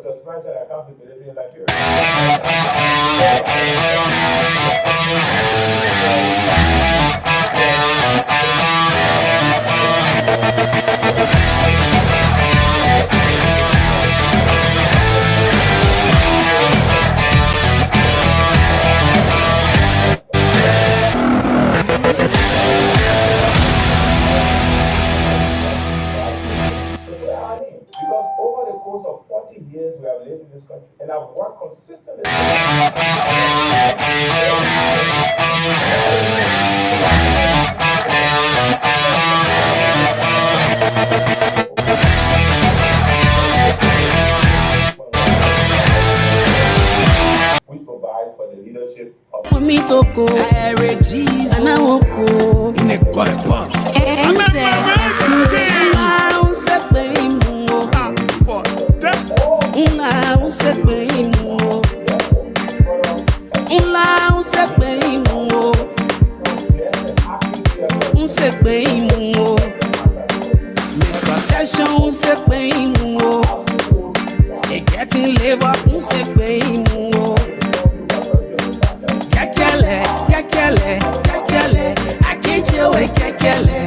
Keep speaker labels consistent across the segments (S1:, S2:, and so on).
S1: Suspension accountability in Liberia. Because over the course of 40 years we have lived in this country and I've worked consistently. Which provides for the leadership of
S2: me to go, and I won't go. In a quiet box. Mr. Session, se bem, getting labor, se bem, kekele, I can't chill with kekele,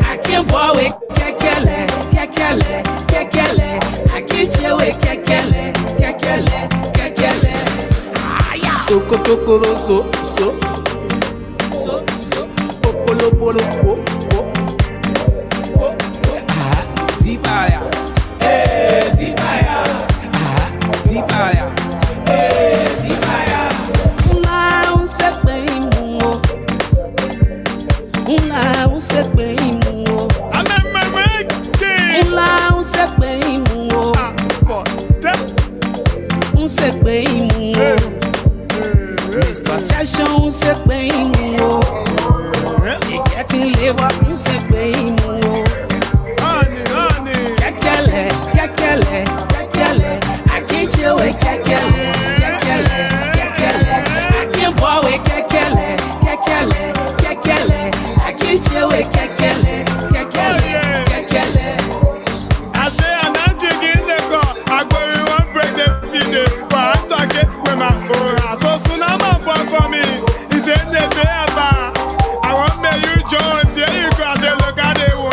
S2: I can't boy with kekele, I can't chill with kekele. So kotokoro so polo zibaya zibaya zibaya un se bem Mr. Session, se bem e getting labor, se bem kekele, I can't chill with kekele, I can't boy with kekele, I can't chill with kekele.
S3: I say I'm not drinking the car. I go in one break the feed, but I'm talking with my own house. So soon I'm a boy for me. He said the day about I want me you join. Tell you cross the look at the one.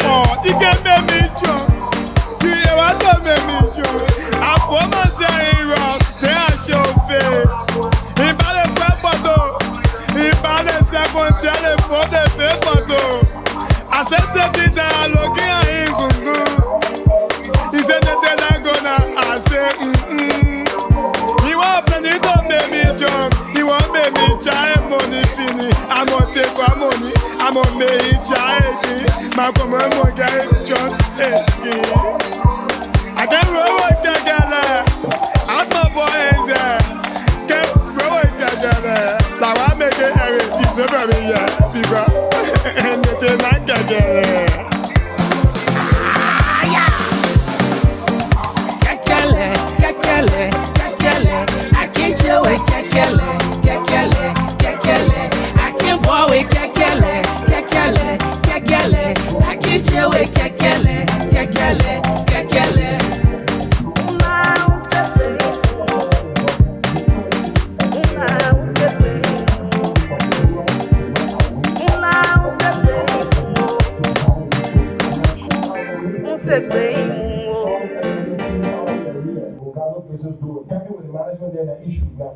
S3: Oh, he can make me join. You hear what I make me join? I put myself in wrong. They are show fair. He bought a fat bottle. He bought a second telephone. The fake bottle. I said something that I look at him. He said that they're gonna. I said, He want money to make me jump. He want make me try money finish. I'm gonna take my money. I'm gonna make it try again. My come on, my guy, John again. I can't roll with that guy. I'm my boy is there. Can't roll with that guy. Now I make it every December, people. And it's not that guy.
S2: I can't chill with kekele, I can't boy with kekele, I can't chill with kekele.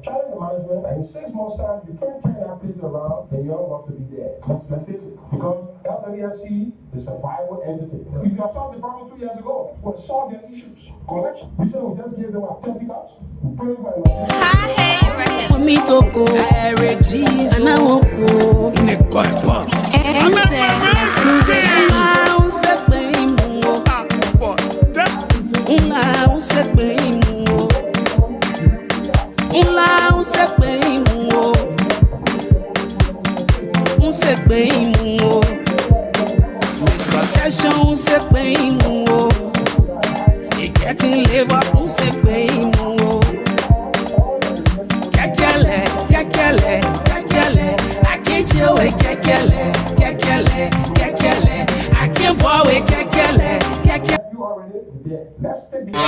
S1: Challenge the management, and in 6 months' time, you can't turn that place around, then you don't want to be there. Let's face it. Because LWFC is a viable entity. If you have solved the problem 2 years ago, well, solve their issues. Collection. We said we just gave them our 10 pickups. We pray for it.
S2: For me to go, and I won't go. In a quiet box. Mr. Session, se bem e getting labor, se bem kekele, I can't chill with kekele, I can't boy with kekele.
S1: You already there. let's take the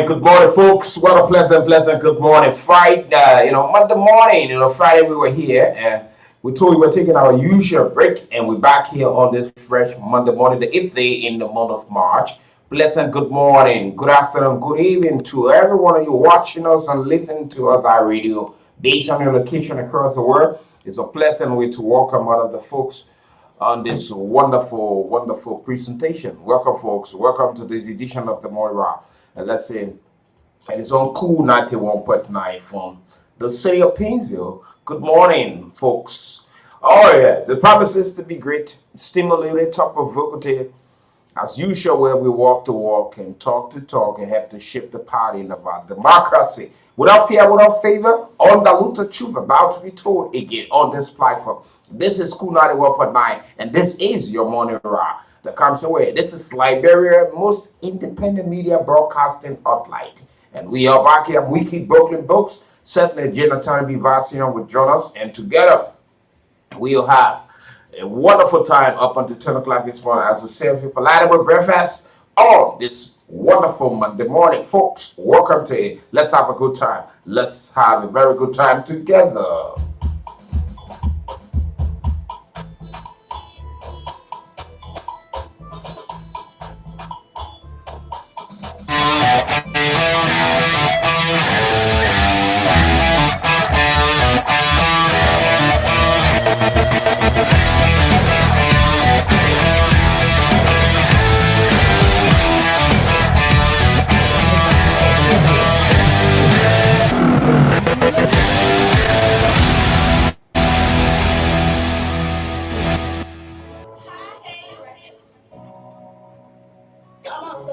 S4: Good morning, folks. What a pleasant good morning. Friday, Monday morning, Friday we were here and we told you we're taking our usual break and we're back here on this fresh Monday morning, the 8th day in the month of March. Pleasant good morning, good afternoon, good evening to every one of you watching us and listening to us on radio based on your location across the world. It's a pleasant way to welcome one of the folks on this wonderful presentation. Welcome, folks. Welcome to this edition of the Moira. And let's say, and it's on KOOL 91.9 from the city of Painesville. Good morning, folks. Oh, yes, it promises to be great, stimulating, thought provocative, as usual, where we walk the walk and talk the talk and have to shift the party in about democracy. Without fear, without favor, undiluted truth about to be told again on this platform. This is KOOL 91.9, and this is your morning ride that comes away. This is Liberia, most independent media broadcasting hotline. And we are back here, WEEKIE Brooklyn Books. Certainly, Jonathan Vivacion will join us, and together we'll have a wonderful time up until 10 o'clock this morning as we serve you palatable breakfast on this wonderful Monday morning. Folks, welcome to it. Let's have a good time. Let's have a very good time together.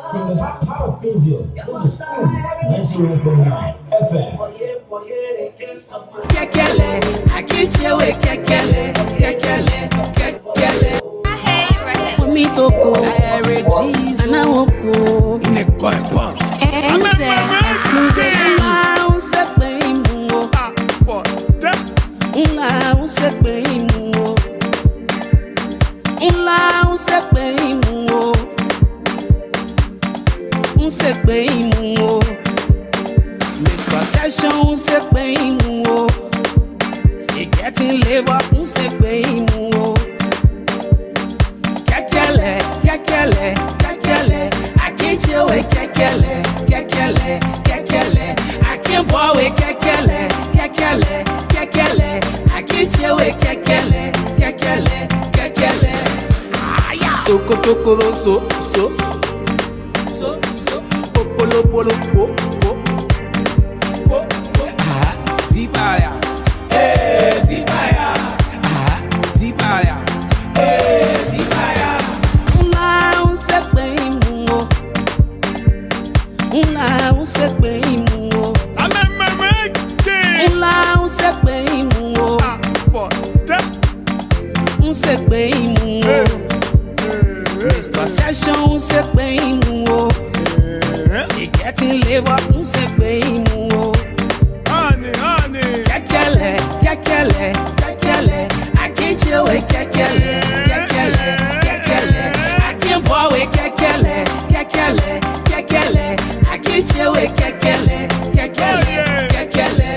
S5: From the heart of Painesville, this is KOOL 91.9 FM.
S2: Kekele, akichewe kekele, kekele, kekele. Omi toko, RGs, anawoko, inekwa. Enze, exclusive. Unsepe imungo. Unsepe imungo. Unsepe imungo. Unsepe imungo. Mr. Session, unsepe imungo. You getting labor, unsepe imungo. Kekele, kekele, kekele. I can't you with kekele, kekele, kekele. I can't boy with kekele, kekele, kekele. I can't you with kekele, kekele, kekele. Aya. So kokoro so. Popolo polo po. Concession se bem mo. You getting labor se bem mo.
S3: Honey.
S2: Kekele, kekele, kekele. I can't chill with kekele, kekele, kekele. I can't boy with kekele, kekele, kekele. I can't chill with kekele, kekele, kekele.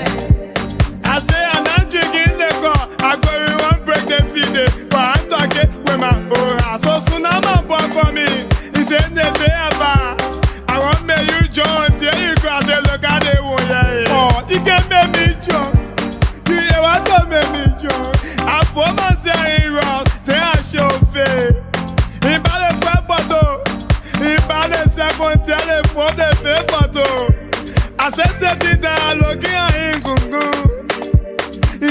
S3: I say I'm not drinking liquor. I go we won't break the feed. But I'm talking with my aura. So soon I'm a boy for me. He said the day ever. I won't make you join. Till you cross and look at the one. Oh, you can make me join. You hear what don't make me join. I put myself in wrong. They are chauffeur. He bought a fat bottle. He bought a second telephone. The fake bottle. I said something that I look at him.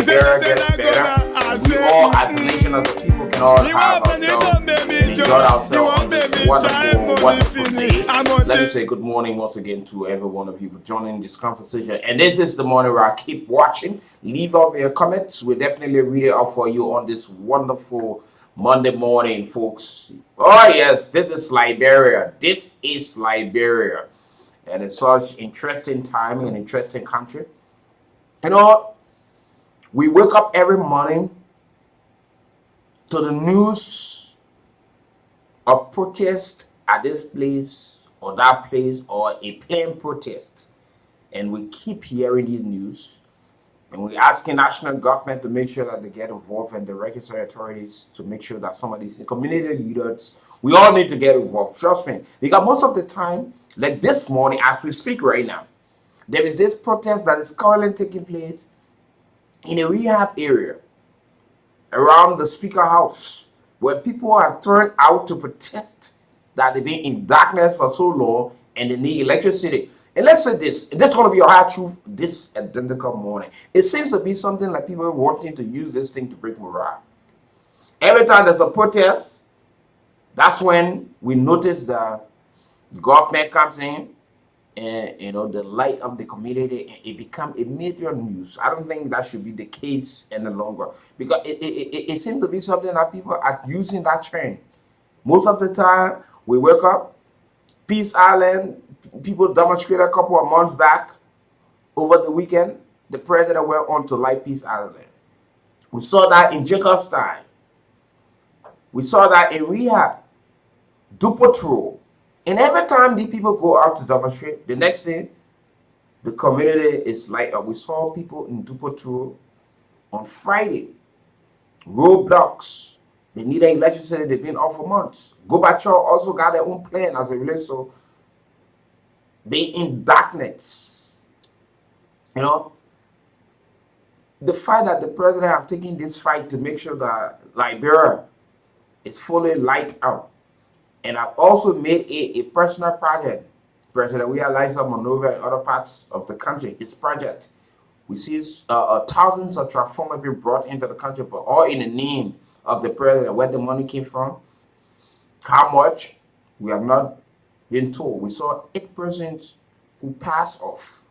S4: Better gets better. We all, as a nation, as a people, can all have ourselves and enjoy ourselves on this wonderful day. Let me say good morning once again to every one of you for joining this conversation. And this is the morning where I keep watching. Leave out your comments. We'll definitely read it out for you on this wonderful Monday morning, folks. Oh yes, this is Liberia. This is Liberia. And it's such interesting time and interesting country. You know, we wake up every morning to the news of protest at this place or that place or a planned protest. And we keep hearing these news. And we're asking national government to make sure that they get involved and the regulatory authorities to make sure that some of these community leaders, we all need to get involved. Trust me. Because most of the time, like this morning, as we speak right now, there is this protest that is currently taking place in a rehab area around the Speaker House, where people have turned out to protest that they've been in darkness for so long and they need electricity. And let's say this is going to be a hard truth this identical morning. It seems to be something like people wanting to use this thing to break morale. Every time there's a protest, that's when we notice the government comes in and, you know, the light of the community, it becomes a major news. I don't think that should be the case any longer, because it seems to be something that people are using that trend. Most of the time, we wake up, Peace Island, people demonstrated a couple of months back. Over the weekend, the president went on to light Peace Island. We saw that in Jacob's time. We saw that in Rehab, Dupatrol. And every time these people go out to demonstrate, the next day, the community is light up. We saw people in Dupatrol on Friday. Roadblocks. They need electricity. They've been off for months. Gorbachev also got their own plan as it relates to being in darkness. You know, the fact that the president have taken this fight to make sure that Liberia is fully light out, and I've also made a personal project. President realized some maneuver in other parts of the country. His project. We see thousands of transformers being brought into the country, but all in the name of the president. Where the money came from, how much, we have not been told. We saw 8 persons who passed off,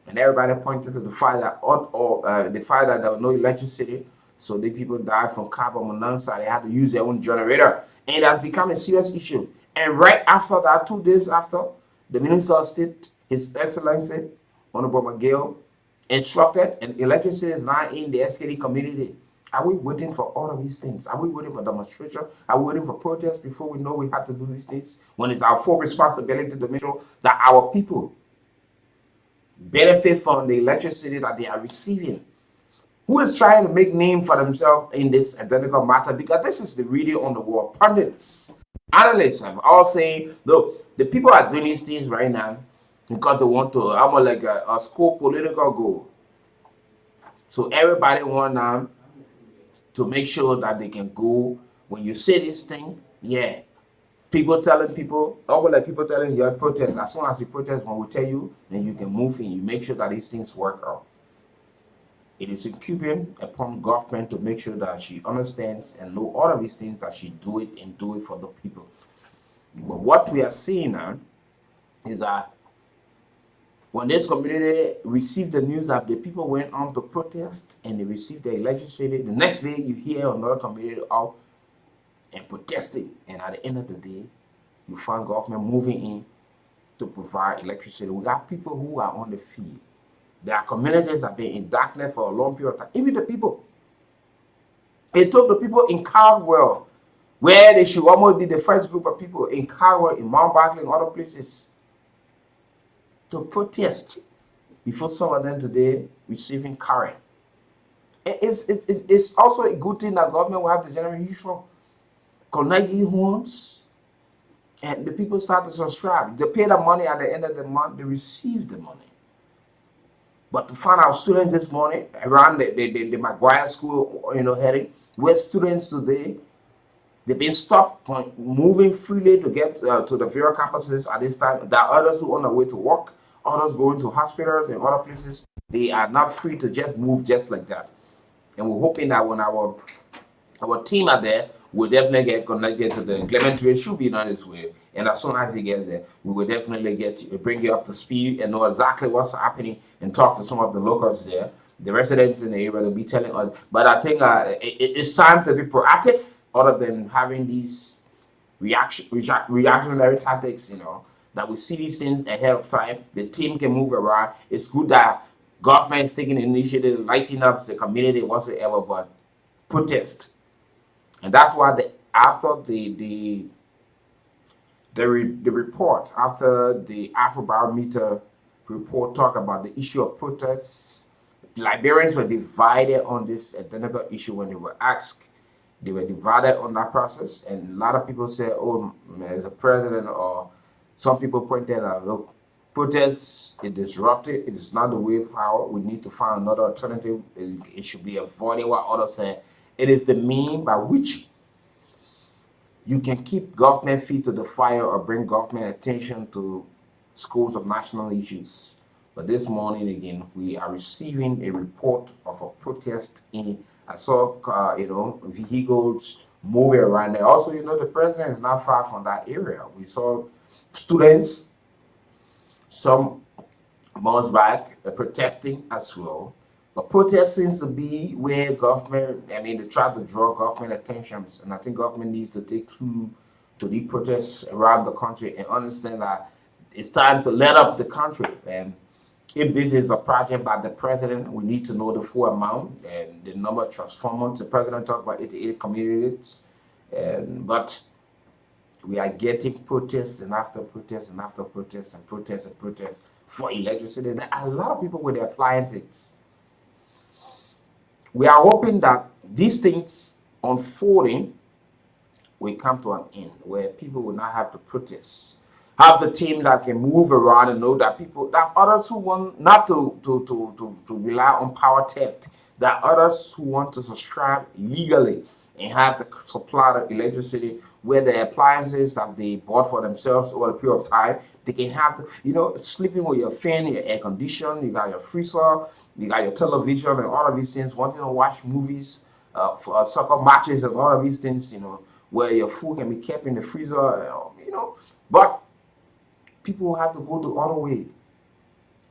S4: and everybody pointed to the fact that the fact that there was no electricity, so the people died from carbon monoxide. They had to use their own generator, and it has become a serious issue. And right after that, 2 days after, the Minister of State, His Excellency Honorable McGill, instructed, and electricity is now in the SKD community. Are we waiting for all of these things? Are we waiting for demonstration? Are we waiting for protests before we know we have to do these things? When it's our full responsibility to make sure that our people benefit from the electricity that they are receiving. Who is trying to make name for themselves in this identical matter? Because this is the reading on the wall. Pundits, analysts have all saying, look, the people are doing these things right now because they want to, almost like a school political goal. So everybody want to make sure that they can go. When you say this thing, yeah, people telling people, almost like people telling you protest. As soon as you protest, when we tell you, then you can move in. You make sure that these things work out. It is incumbent upon government to make sure that she understands and know all of these things, that she do it and do it for the people. But what we are seeing now is that when this community received the news that the people went on to protest and they received their electricity, the next day you hear another community out and protesting. And at the end of the day, you find government moving in to provide electricity. We got people who are on the field. There are communities that have been in darkness for a long period of time. Even the people. It took the people in Caldwell, where they should almost be the first group of people in Caldwell, in Mount Barkley, and other places, to protest before some of them today receiving current. It's also a good thing that government will have the general usual connect homes, and the people start to subscribe. They pay the money at the end of the month, they receive the money. But to find out students this morning around the Maguire School, heading, where students today, they've been stopped from moving freely to get to the various campuses at this time. There are others who are on their way to work, others going to hospitals and other places. They are not free to just move just like that. And we're hoping that when our team are there, we'll definitely get connected to the Clement Way. Should be done this way. And as soon as you get there, we will definitely bring you up to speed and know exactly what's happening and talk to some of the locals there. The residents in the area will be telling us. But I think it's time to be proactive other than having these reactionary tactics, that we see these things ahead of time. The team can move around. It's good that government is taking the initiative, lighting up the community whatsoever, but protest. And that's why after the report, after the Afrobarometer report talk about the issue of protests, Liberians were divided on this identical issue when they were asked. They were divided on that process, and a lot of people said, oh, as a president, or some people pointed out, look, protests is disruptive. It is not the way forward. We need to find another alternative. It should be avoiding what others say. It is the mean by which you can keep government feet to the fire or bring government attention to schools of national issues. But this morning again, we are receiving a report of a protest I saw, vehicles moving around there. Also, the president is not far from that area. We saw students some months back protesting as well. But protest seems to be where government, they try to draw government attention. And I think government needs to take to the protests around the country and understand that it's time to let up the country. And if this is a project by the president, we need to know the full amount and the number of transformers. The president talked about 88 communities, but we are getting protests and after protests and after protests and protests and protests for electricity. There are a lot of people with their appliances. We are hoping that these things unfolding will come to an end where people will not have to protest. Have the team that can move around and know that that others who want not to rely on power theft, that others who want to subscribe legally and have the supply of electricity where the appliances that they bought for themselves over a period of time, they can have sleeping with your fan, your air conditioner, you got your freezer, you got your television and all of these things, wanting to watch movies, for soccer matches and all of these things, where your food can be kept in the freezer, but people have to go the other way.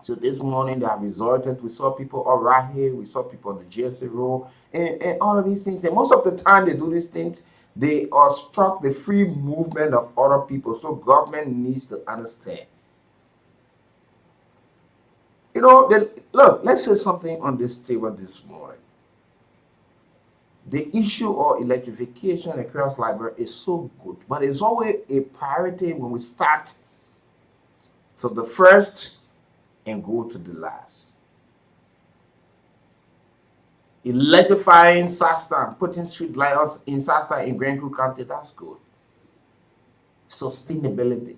S4: So this morning they have resorted. We saw people all right here. We saw people on the GSA road and all of these things. And most of the time they do these things, they obstruct the free movement of other people. So government needs to understand. Look, let's say something on this table this morning. The issue of electrification across Liberia is so good, but it's always a priority when we start to the first and go to the last. Electrifying SASTA, putting street lights in SASTA in Grand Creek County, that's good. Sustainability.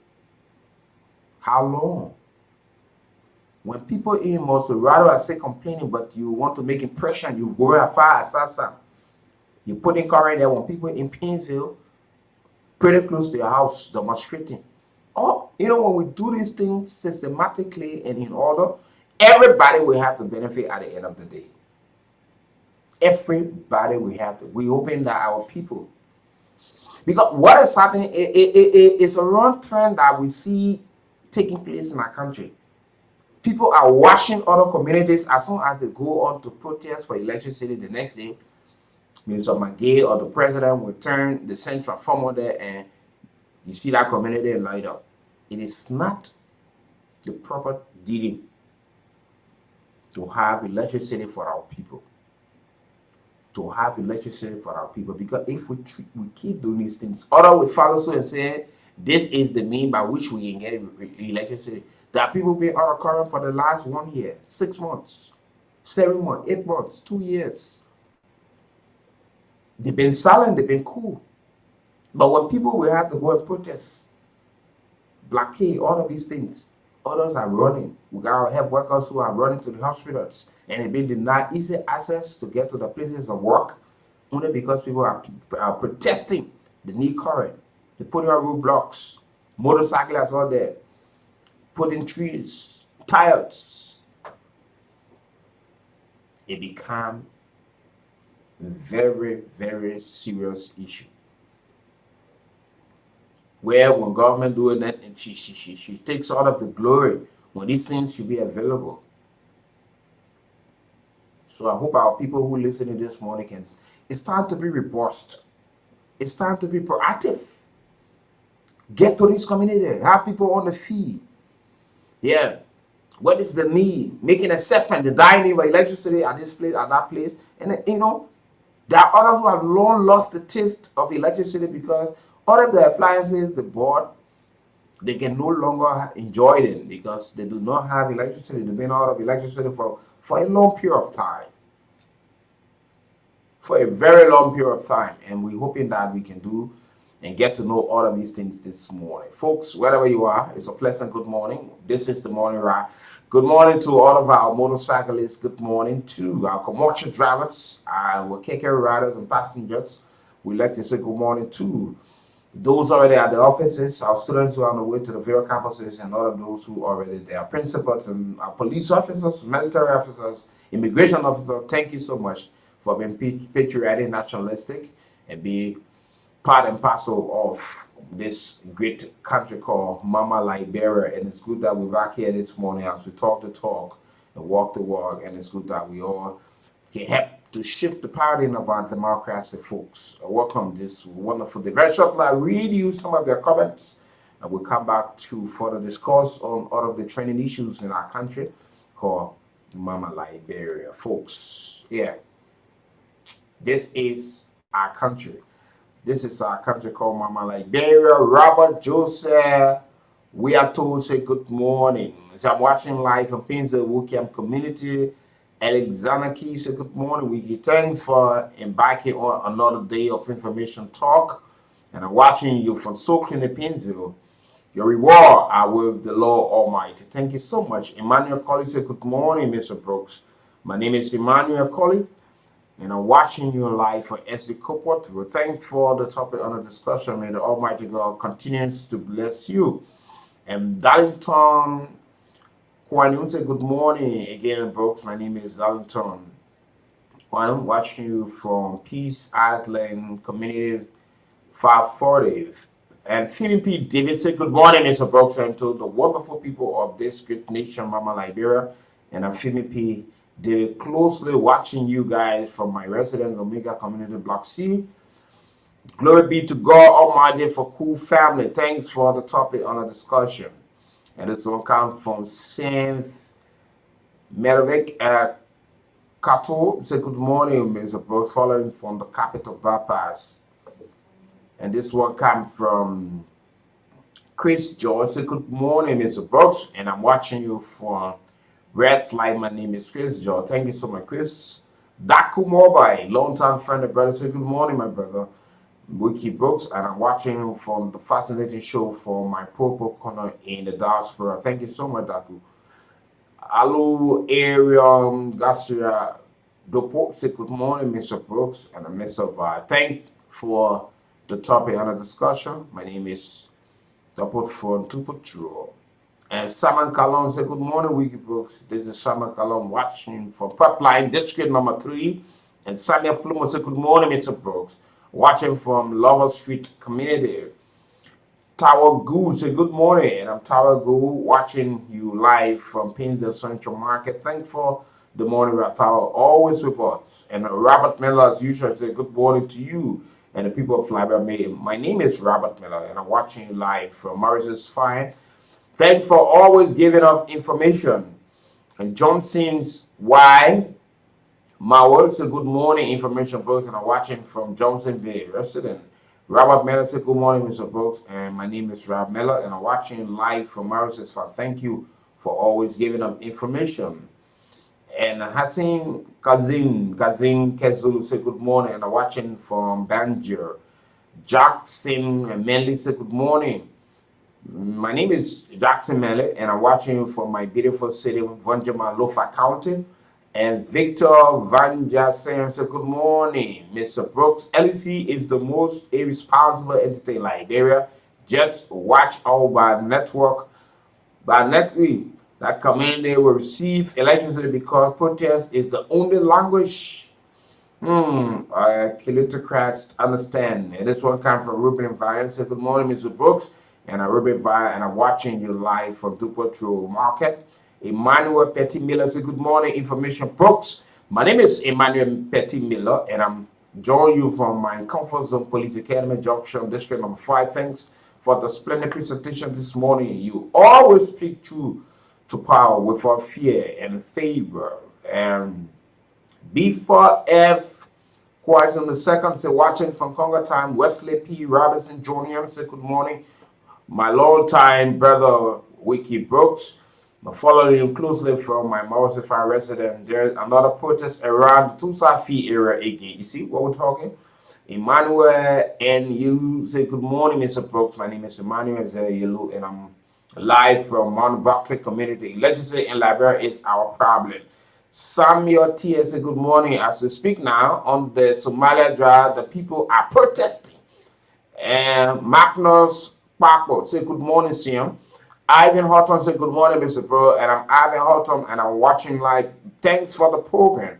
S4: How long? When people in Mosul, rather than say complaining, but you want to make impression, you go as far as SASTA. You put in current there when people in Painesville, pretty close to your house, demonstrating. Oh, when we do these things systematically and in order, everybody will have to benefit at the end of the day. Everybody will have to. We're hoping that our people, because what is happening, it's a wrong trend that we see taking place in our country. People are washing other communities as soon as they go on to protest for electricity the next day. Minister McGay or the president will turn the central transformer there and You see that community light up. It is not the proper dealing to have electricity for our people. To have electricity for our people, because if we keep doing these things, other will follow suit and say this is the mean by which we can get electricity. That people pay out of current for the last 1 year, 6 months, 7 months, 8 months, 2 years. They've been silent, they've been cool. But when people will have to go and protest, blockade, all of these things, others are running. We got help workers who are running to the hospitals and they've been denied easy access to get to the places of work only because people are protesting the need current. They put on roadblocks, motorcycles out there, putting trees, tires. It became a very, very serious issue. Where when government doing that, and she takes all of the glory when these things should be available. So I hope our people who listening this morning can. It's time to be robust. It's time to be proactive. Get to this community. Have people on the feed. Yeah. What is the need? Make an assessment. The dying for electricity at this place, at that place. And there are others who have long lost the taste of electricity because all of the appliances they bought, they can no longer enjoy them because they do not have electricity. They've been out of electricity for a long period of time. For a very long period of time. And we're hoping that we can do and get to know all of these things this morning. Folks, wherever you are, it's a pleasant good morning. This is the morning ride. Good morning to all of our motorcyclists. Good morning to our commercial drivers, our KK riders and passengers. We'd like to say good morning to those already at the offices, our students who are on the way to the various campuses, and all of those who are already there, principals and our police officers, military officers, immigration officers. Thank you so much for being patriotic, nationalistic, and be part and parcel of this great country called Mama Liberia. And it's good that we're back here this morning as we talk the talk and walk the walk. And it's good that we all can help to shift the paradigm about democracy, folks. Welcome this wonderful day. Very shortly, I'll read you some of their comments, and we'll come back to further discuss on all of the trending issues in our country called Mama Liberia, folks. Yeah, this is our country. This is our country called Mama Liberia. Robert Joseph, we are told say good morning. So I'm watching live from Painesville WEEKIE community. Alexander Key said good morning, WEEKIE. Thanks for embarking on another day of information talk. And I'm watching you from Soaking in Painesville. Your reward are with the Lord Almighty. Thank you so much. Emmanuel Colley said good morning, Mr. Brooks. My name is Emmanuel Colley, and I'm watching you live for SD Copot. Well, thanks for the topic on the discussion. May the Almighty God continues to bless you. And Darlington Kwan say good morning again, Brooks. My name is Darlington. I'm watching you from Peace Island Community 540. And Philip P. David said good morning, Mr. Brooks, and to the wonderful people of this great nation, Mama Liberia. And I'm Philip P. David, closely watching you guys from my resident Omega Community Block C. Glory be to God Almighty for KOOL family. Thanks for the topic on the discussion. And this one comes from Saint Merovic Kato. Say good morning, Mr. Brooks, following from the capital bypass. And this one comes from Chris George. Say good morning, Mr. Brooks, and I'm watching you from Red Light. My name is Chris George. Thank you so much, Chris. Daku Mobile, long-time friend and brother. Say good morning, my brother. WEEKIE Brooks, and I'm watching from the fascinating show for my Popo corner in the diaspora. Thank you so much, Daku. Hello, Arium Garcia Dopo. Say good morning, Mr. Brooks, and Mr. Thank for the topic under discussion. My name is Dopo for Tuputro. And Simon Kalon said good morning, WEEKIE Brooks. This is Simon Kalon watching from Pipeline District number 3. And Samuel Flumo said good morning, Mr. Brooks. Watching from Lover Street Community. Tower Goo say good morning, and I'm Tower Goo watching you live from Painesville Central Market. Thanks for the morning, Tower, always with us. And Robert Miller, as usual, say good morning to you. and the people of Liberia. My name is Robert Miller, and I'm watching you live from Mauritius Fine. Thanks for always giving us information. And Johnson's Y. Mawel say good morning, information Brooks, and I'm watching from Johnson Bay, resident. Robert Miller say good morning, Mr. Brooks, and my name is Rob Miller, and I'm watching live from Mauritius Farm. Thank you for always giving up information. And Hassan Kazim Kezulu say good morning, and I'm watching from Banjir. Jackson Manley say good morning. My name is Jackson Manley, and I'm watching you from my beautiful city, Vanjama, Lofa County. And Victor Van Jassen said, good morning, Mr. Brooks. LEC is the most irresponsible entity in Liberia. Just watch out by network. That community will receive electricity because protest is the only language Kilitocrats understand. And this one comes from Ruben Vine. Said, good morning, Mr. Brooks. And I'm Ruben Vine, and I'm watching you live from Dupotro Market. Emmanuel Petit Miller said, good morning, information Brooks. My name is Emmanuel Petit Miller, and I'm joining you from my Comfort Zone Police Academy Junction, District number 5. Thanks for the splendid presentation this morning. You always speak true to power without fear and favor. And B4F, quite on the second, say, watching from Congo time, Wesley P. Robinson Jr. said, good morning, my long-time brother, WEEKIE Brooks. Following you closely from my Mauritius resident, there's another protest around the Tusafi area again. You see what we're talking? Emmanuel and you say good morning, Mr. Brooks. My name is Emmanuel Yelu, and I'm live from Mount Barclay Community. Legislature in Liberia is our problem. Samuel T. say good morning. As we speak now on the Somalia Drive, the people are protesting. And Magnus Parkwood say good morning, Sam. Ivan Horton said, good morning, Mr. Bro, and I'm Ivan Horton, and I'm watching live. Thanks for the program.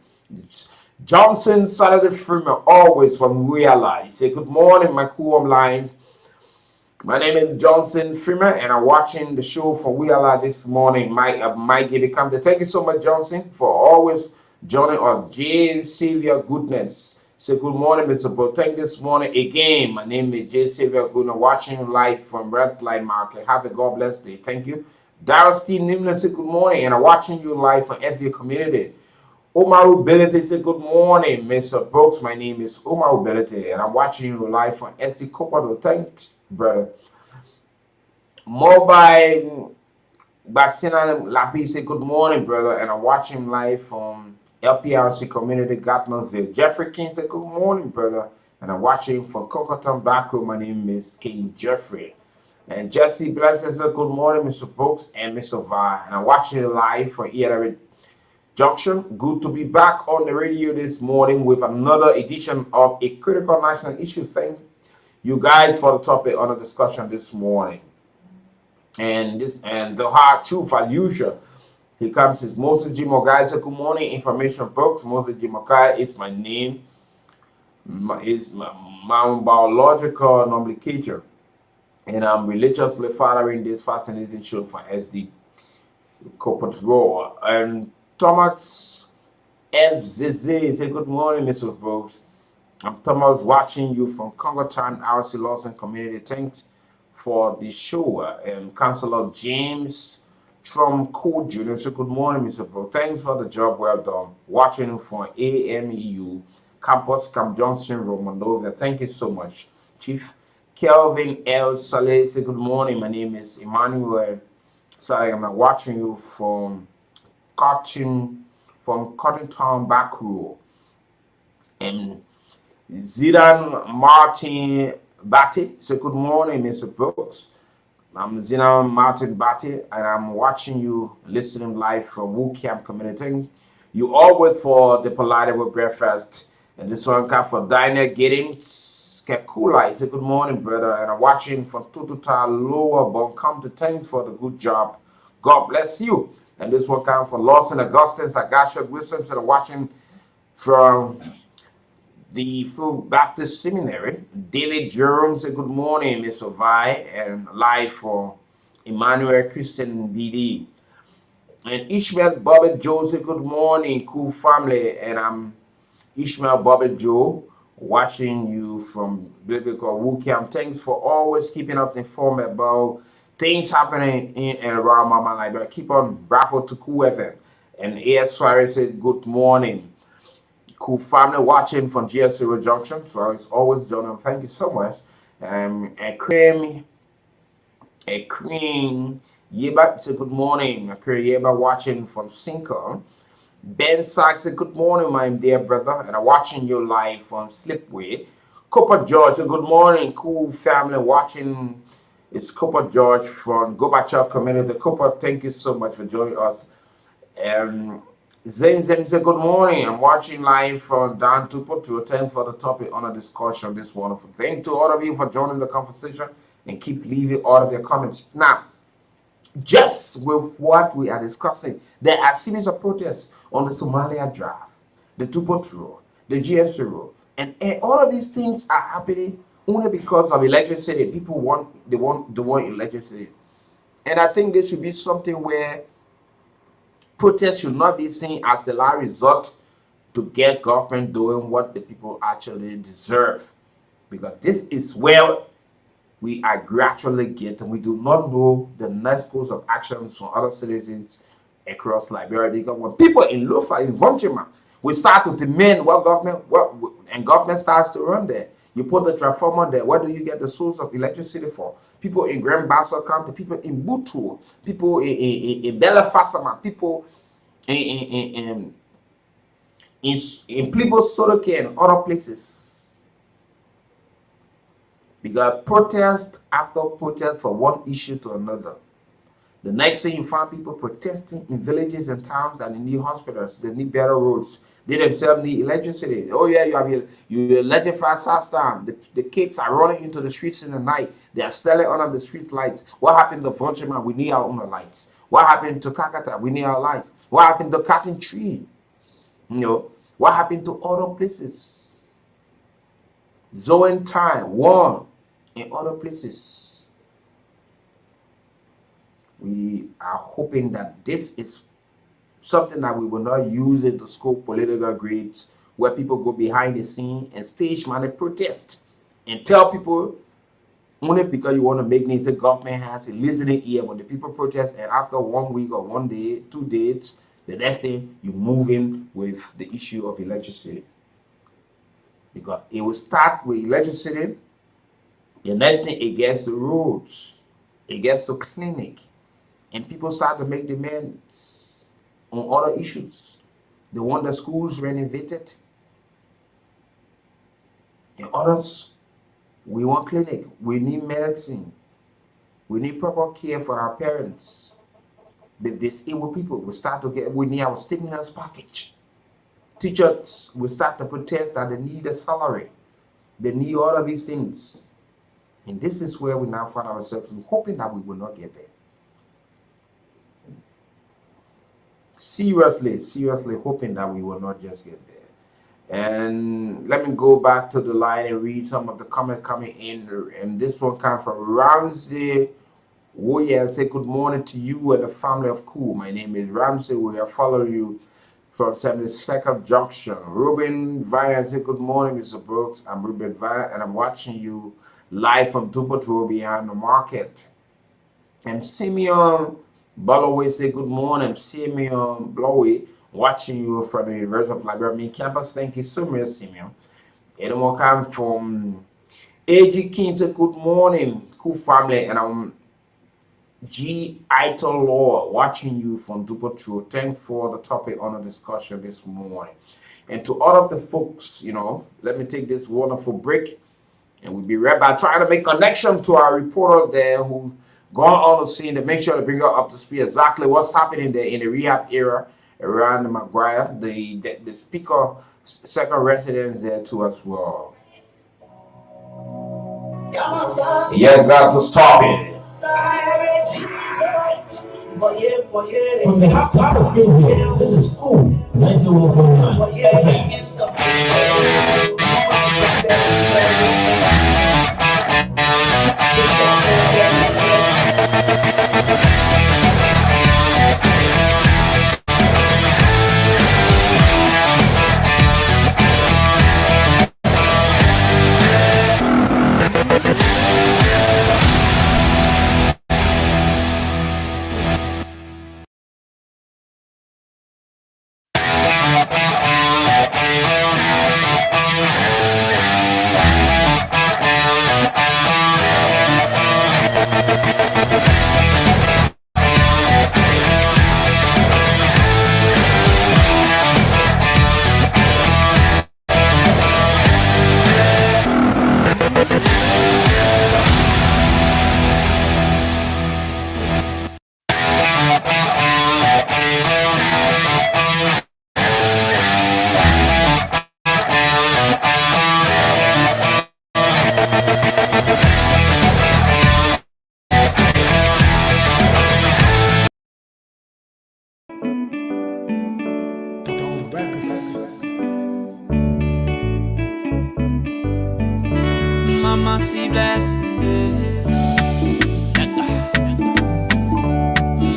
S4: Johnson Saturday Freeman, always from Realize. He said, good morning, my KOOL live. My name is Johnson Freeman, and I'm watching the show from Realize this morning. Mike Gibby Compton. Thank you so much, Johnson, for always joining us. J. Xavier Goodness. Say good morning, Mr. Boateng. This morning again, my name is J. Xavier Goodness, watching live from Red Light Market. Have a God bless day. Thank you. Darryl Steve Nimlan say good morning, and I'm watching you live from FD Community. Omaru Ability say good morning, Mr. Brooks. My name is Omaru Ability, and I'm watching you live from SD Copado. Thanks, brother. Mobile Basina Lapi say good morning, brother, and I'm watching live from LPRC Community, Gatnosville. Jeffrey King said, good morning, brother. And I'm watching from Cocoton Baku. My name is King Jeffrey. And Jesse Blessing said, good morning, Mr. Brooks and Mr. Vi. And I'm watching you live from ERA Junction. Good to be back on the radio this morning with another edition of a critical national issue. Thank you guys for the topic on the discussion this morning. And the hard truth as usual. He comes as Moses G. Mogai. Good morning, information Brooks. Moses G. Mogai is my name. Is my biological nomenclature. And I'm religiously following this fascinating show for SD Corporate Role. And Thomas F. Zeze say good morning, Mr. Brooks. I'm Thomas watching you from Congo Town, RC Lawson Community. Thanks for the show. And Councilor James from Code Junior. So good morning, Mr. Bro. Thanks for the job well done. Watching from AMEU Campus, Camp Johnson, Romanova. Thank you so much, Chief. Kelvin L. Saleh. Say good morning. My name is Emmanuel. Sorry, I'm watching you from Cotton Town Back Row. And Zidan Martin Batty. Say good morning, Mr. Brooks. I'm Zina Martin Batty, and I'm watching you, listening live from WEEKIE Community. You always for the Palatable Breakfast, and this one comes for Diner Giddings Kekula. Say good morning, brother, and I'm watching from Tututa Lower Bon. To thanks for the good job. God bless you. And this one comes from Lawson Augustine Sagasha Wisdom. So I'm watching from the Full Baptist Seminary. David Jerome said good morning, Mr. Vi, and live for Emmanuel Christian BD. And Ishmael Bobby Joe said good morning, KOOL family, and I'm Ishmael Bobby Joe watching you from biblical WEEKIE. Thanks for always keeping us informed about things happening in and around Mama Liberia. Keep on Bravo to KOOL FM. And A.S. Suarez said, good morning. KOOL family watching from GS0 Junction. So it's always John. Thank you so much. A cream, Yeba said, good morning. A cream Yeba watching from Cinco. Ben Sachs said, good morning, my dear brother. And I'm watching you live from Slipway. Cooper George said, good morning, KOOL family watching. It's Cooper George from Gobacha community. Cooper, thank you so much for joining us. Zen said, good morning. I'm watching live from Dan Tupo to attend for the topic on a discussion. This wonderful thing to all of you for joining the conversation and keep leaving all of your comments. Now, just with what we are discussing, there are series of protests on the Somalia draft, the Tupo Road, the GS Road, and all of these things are happening only because of electricity. People want electricity, and I think this should be something where protests should not be seen as a last resort to get government doing what the people actually deserve, because this is where we are gradually getting. We do not know the next course of actions from other citizens across Liberia. Because when people in Lofa, in Vonchima, we start to demand and government starts to run there. You put the transformer there. Where do you get the source of electricity for? People in Grand Bassa County, people in Butu, people in Belafasama, people in Plibo Soroke and other places. Because protest after protest for one issue to another. The next thing you find people protesting in villages and towns and they need hospitals, they need better roads. They themselves need electricity. Oh yeah, you electrify Southtown. The kids are running into the streets in the night. They are selling under the street lights. What happened to Vonchima? We need our own lights. What happened to Kakata? We need our lights. What happened to Cotton Tree? You know, what happened to other places? Zoan Time, one, in other places. We are hoping that this is something that we will not use it to scope political grades where people go behind the scene and stage manage protest and tell people only because you want to make things the government has a listening ear when the people protest, and after 1 week or 1 day, 2 days, the next day you move in with the issue of electricity. Because it will start with electricity, the next thing it gets to roads, it gets to clinic, and people start to make demands on other issues. They want the schools renovated. And others, we want clinic, we need medicine, we need proper care for our parents. The disabled people will start to get, we need our stimulus package. Teachers will start to protest that they need a salary. They need all of these things. And this is where we now find ourselves, hoping that we will not get there. Seriously hoping that we will not just get there. And let me go back to the line and read some of the comments coming in. And this one comes from Ramsey Woya. Say good morning to you and the family of KOOL. My name is Ramsey. We are following you from 72nd Junction. Ruben Vine. Say good morning, Mr. Brooks. I'm Ruben Vine, and I'm watching you live from Tupot Road behind the market. And Simeon Balloway say good morning. Simeon Blowey, watching you from the University of Liberia main campus. Thank you so much, Simeon. And more come from A.G. King say good morning, KOOL family, and I'm G. Ito Law, watching you from Tupot Road. Thanks for the topic on the discussion this morning. And to all of the folks, you know, let me take this wonderful break, and we'll be right back trying to make connection to our reporter there who gone on the scene to make sure to bring her up to speed exactly what's happening there in the rehab area around the McGuire, the speaker second residence there too as well. Yeah, got to stop it.
S5: From the hot part of Israel, this is KOOL 91.9 FM.
S2: Mama see bless.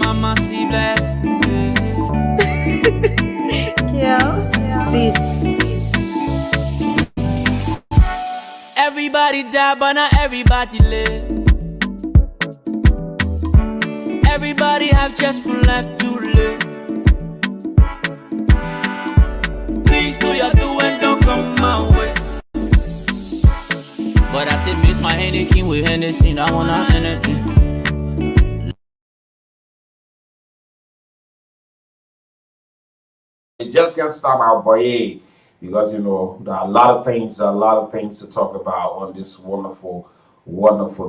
S2: Mama see bless.
S6: Yes, beats.
S2: Everybody die, but not everybody live. Everybody have just one life to live. Please do your doing, don't come my way. But I said, miss my Hennessy with Hennessy, I wanna anything.
S4: It just can't stop our boy because there are a lot of things to talk about on this wonderful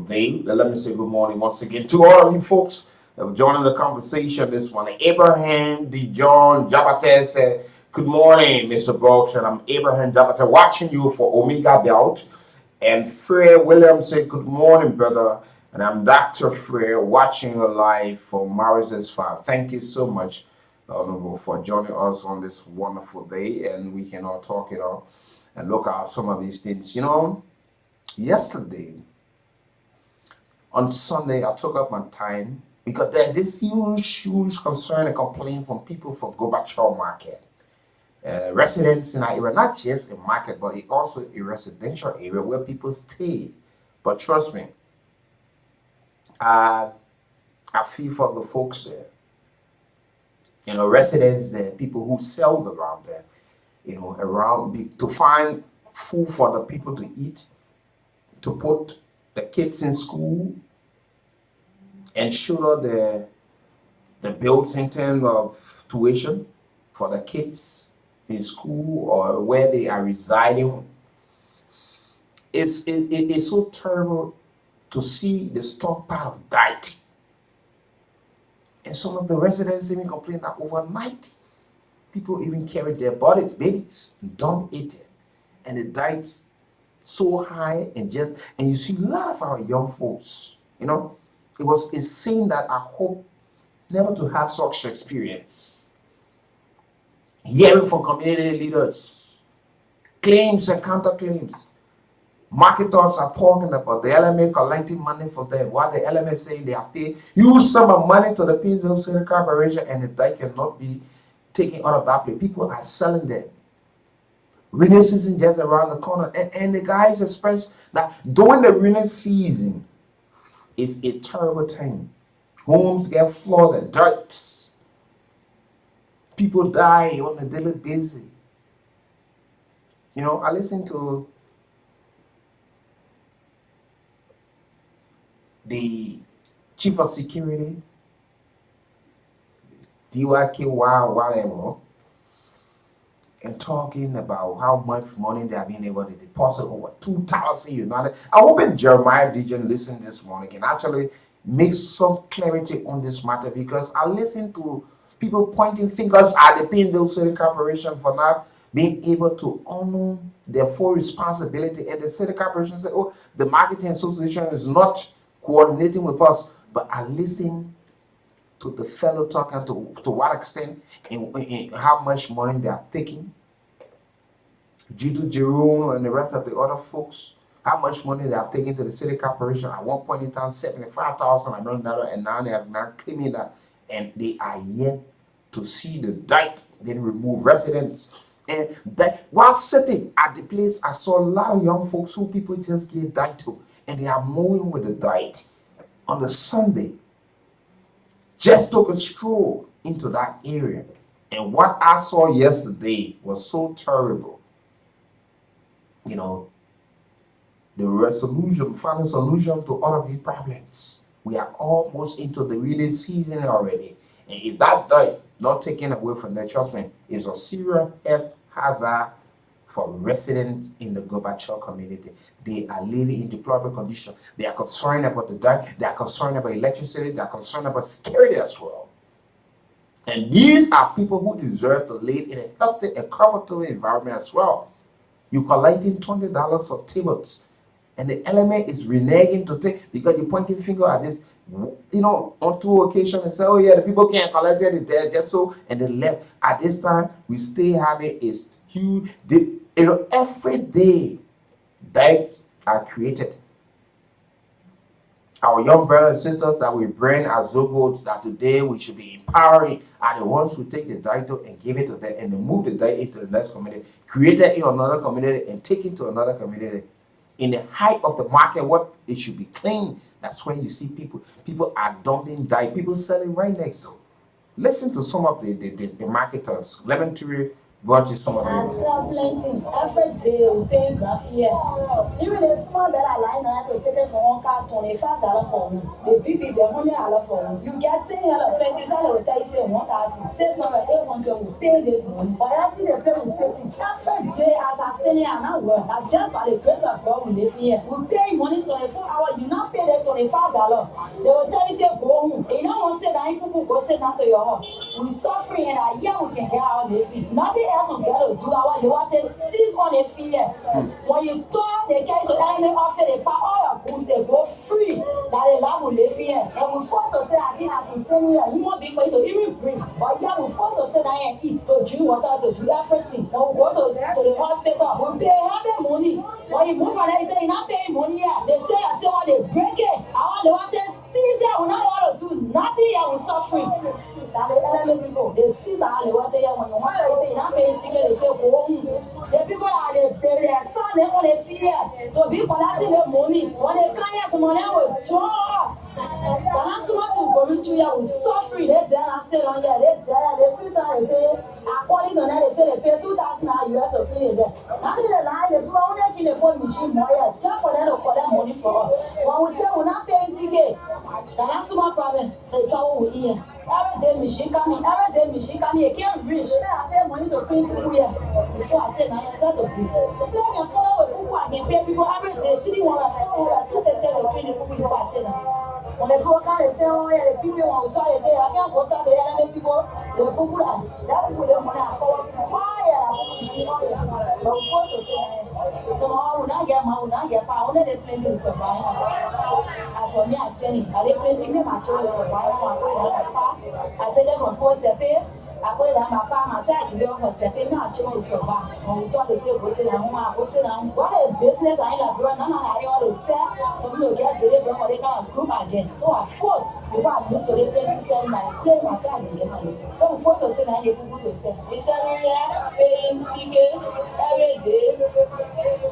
S4: day. Let me say good morning once again to all of you folks that have joined the conversation this morning. Abraham Dijon Jabate said, good morning, Mr. Brooks, and I'm Abraham Jabate watching you for Omega Belt. And Frere Williams said, good morning, brother, and I'm Dr. Frere watching you live for Maris's Farm. Thank you so much, Honorable, for joining us on this wonderful day, and we can all talk it out and look at some of these things. Yesterday on Sunday, I took up my time because there's this huge concern and complaint from people for Gorbachev market. Residents in our area, not just a market, but also a residential area where people stay. But trust me, I feel for the folks there. Residents there, people who sell around there, to find food for the people to eat, to put the kids in school, ensure the bills in terms of tuition for the kids in school or where they are residing. It's so terrible to see the stockpile of diet. And some of the residents even complain that overnight, people even carry their bodies, babies, don't eat it. And the diet's so high and you see a lot of our young folks, it's saying that I hope never to have such experience. Hearing from community leaders, claims and counterclaims. Marketers are talking about the LMA collecting money for them, while the LMA is saying they have to use some of money to the Painesville City Corporation and the dike cannot be taken out of that place. People are selling them. Rainy season just around the corner, and the guys express that during the rainy season is a terrible time. Homes get flooded, dirt. People die on a daily basis. I listen to the chief of security, DYK, whatever, and talking about how much money they have been able to deposit over 2,000 United. I hope Jeremiah Dijon listened this morning and actually make some clarity on this matter, because I listen to people pointing fingers at the Painesville City Corporation for not being able to honor their full responsibility. And the City Corporation said, oh, the Marketing Association is not coordinating with us. But I listen to the fellow talking to what extent and how much money they are taking. G2 Jerome and the rest of the other folks, how much money they have taken to the City Corporation. At one point in time, $75,000, and now they have not claiming that. And they are yet to see the dirt being removed. Residents, and that while sitting at the place, I saw a lot of young folks who people just gave dirt to, and they are mowing with the dirt on the Sunday. Just took a stroll into that area, and what I saw yesterday was so terrible. The finding solution to all of these problems. We are almost into the rainy season already. And if that dirt not taken away from their trust me, is a serious health hazard for residents in the Gorbachev community. They are living in deplorable condition. They are concerned about the dirt. They are concerned about electricity. They are concerned about security as well. And these are people who deserve to live in a healthy and comfortable environment as well. You're collecting $20 for tables, and the element is reneging to take because you're pointing finger at this. On two occasions and say, oh yeah, the people can't collect it, it's there just so, and they left. At this time, we still have it. It's huge. Every day that are created Our young brothers and sisters that we bring as Zogods, that today we should be empowering, are the ones who take the title and give it to them and move the title into the next community, create it in another community and take it to another community. In the height of the market, what it should be clean. That's where you see people are dumping dye, people selling right next door. Listen to some of the marketers. Lemon Tree brought you some of
S7: I
S4: them.
S7: sell plenty every day. We pay graph here. Even a small better line, I have to take it for one car, $25 for me. The big people, $100 for me. You get $10, $20, will tell you say 1,000. Say somewhere 800 will pay this money. But I see the people sitting every day as I stay here and I work. I just by the grace of God we live here. We pay money 24 hours. You not pay the $25. They will tell you say go home. You know what say that people go sit down to your home. We suffering and I hear we can get our living. Nothing else we get to do. Our they want to seize on a fear. When you talk, they get to enemy offer the power all your goods they go free. That the land will live here. And we force to say I think as we stay here, you won't be for you to even breathe. But yeah, we force to say that and eat, to drink water, to do everything. When we go to the hospital, we pay heavy money. When you move from there, you say you're not paying money here. They tell you what they break it. I want they want to seize it. We not want to do nothing here. We suffering. That the enemy people, they seize that they want to hear when you want to say you're not paying ticket. They say go home. The people are their son, they want to fear. So people collecting the money. When they can't get some money, will join us. But not so much people going through here, we suffering. They there and stay on here. They there, they feel that they say, according to that, they say they pay $2,000 US to clean it there. Not in the line, the people only clean the phone machine more here. Just for them to collect money for us. When we say we're not paying ticket, that's not so much problem. They trouble with here. Every day machine coming, you can't reach. I pay money to clean people here. Before I say, now you're set to free. Then you follow with people, I can pay people every day. 3, 1, 4, 2, they say to clean the people before I say that. When they go out, they say, oh yeah, the people want to talk, they say, I can't go talk to the enemy people. The people, that people, they want to call fire. But we force to say, so I will not get my, will not get power. Only they play to survive. As for me, I'm standing. I they play to me, my children survive. I tell them from post the pay. I put it on my palm, I said, you don't say, pay me a children survive. When we talk, they say, go sit down, go sit down. What a business I ain't bro, none of I want to sell. For me to get the labor, they can't group again. So I force, because I used to the play to sell my play myself and get money. So we force to say, I get people to sell. It's every year, paying ticket, every day.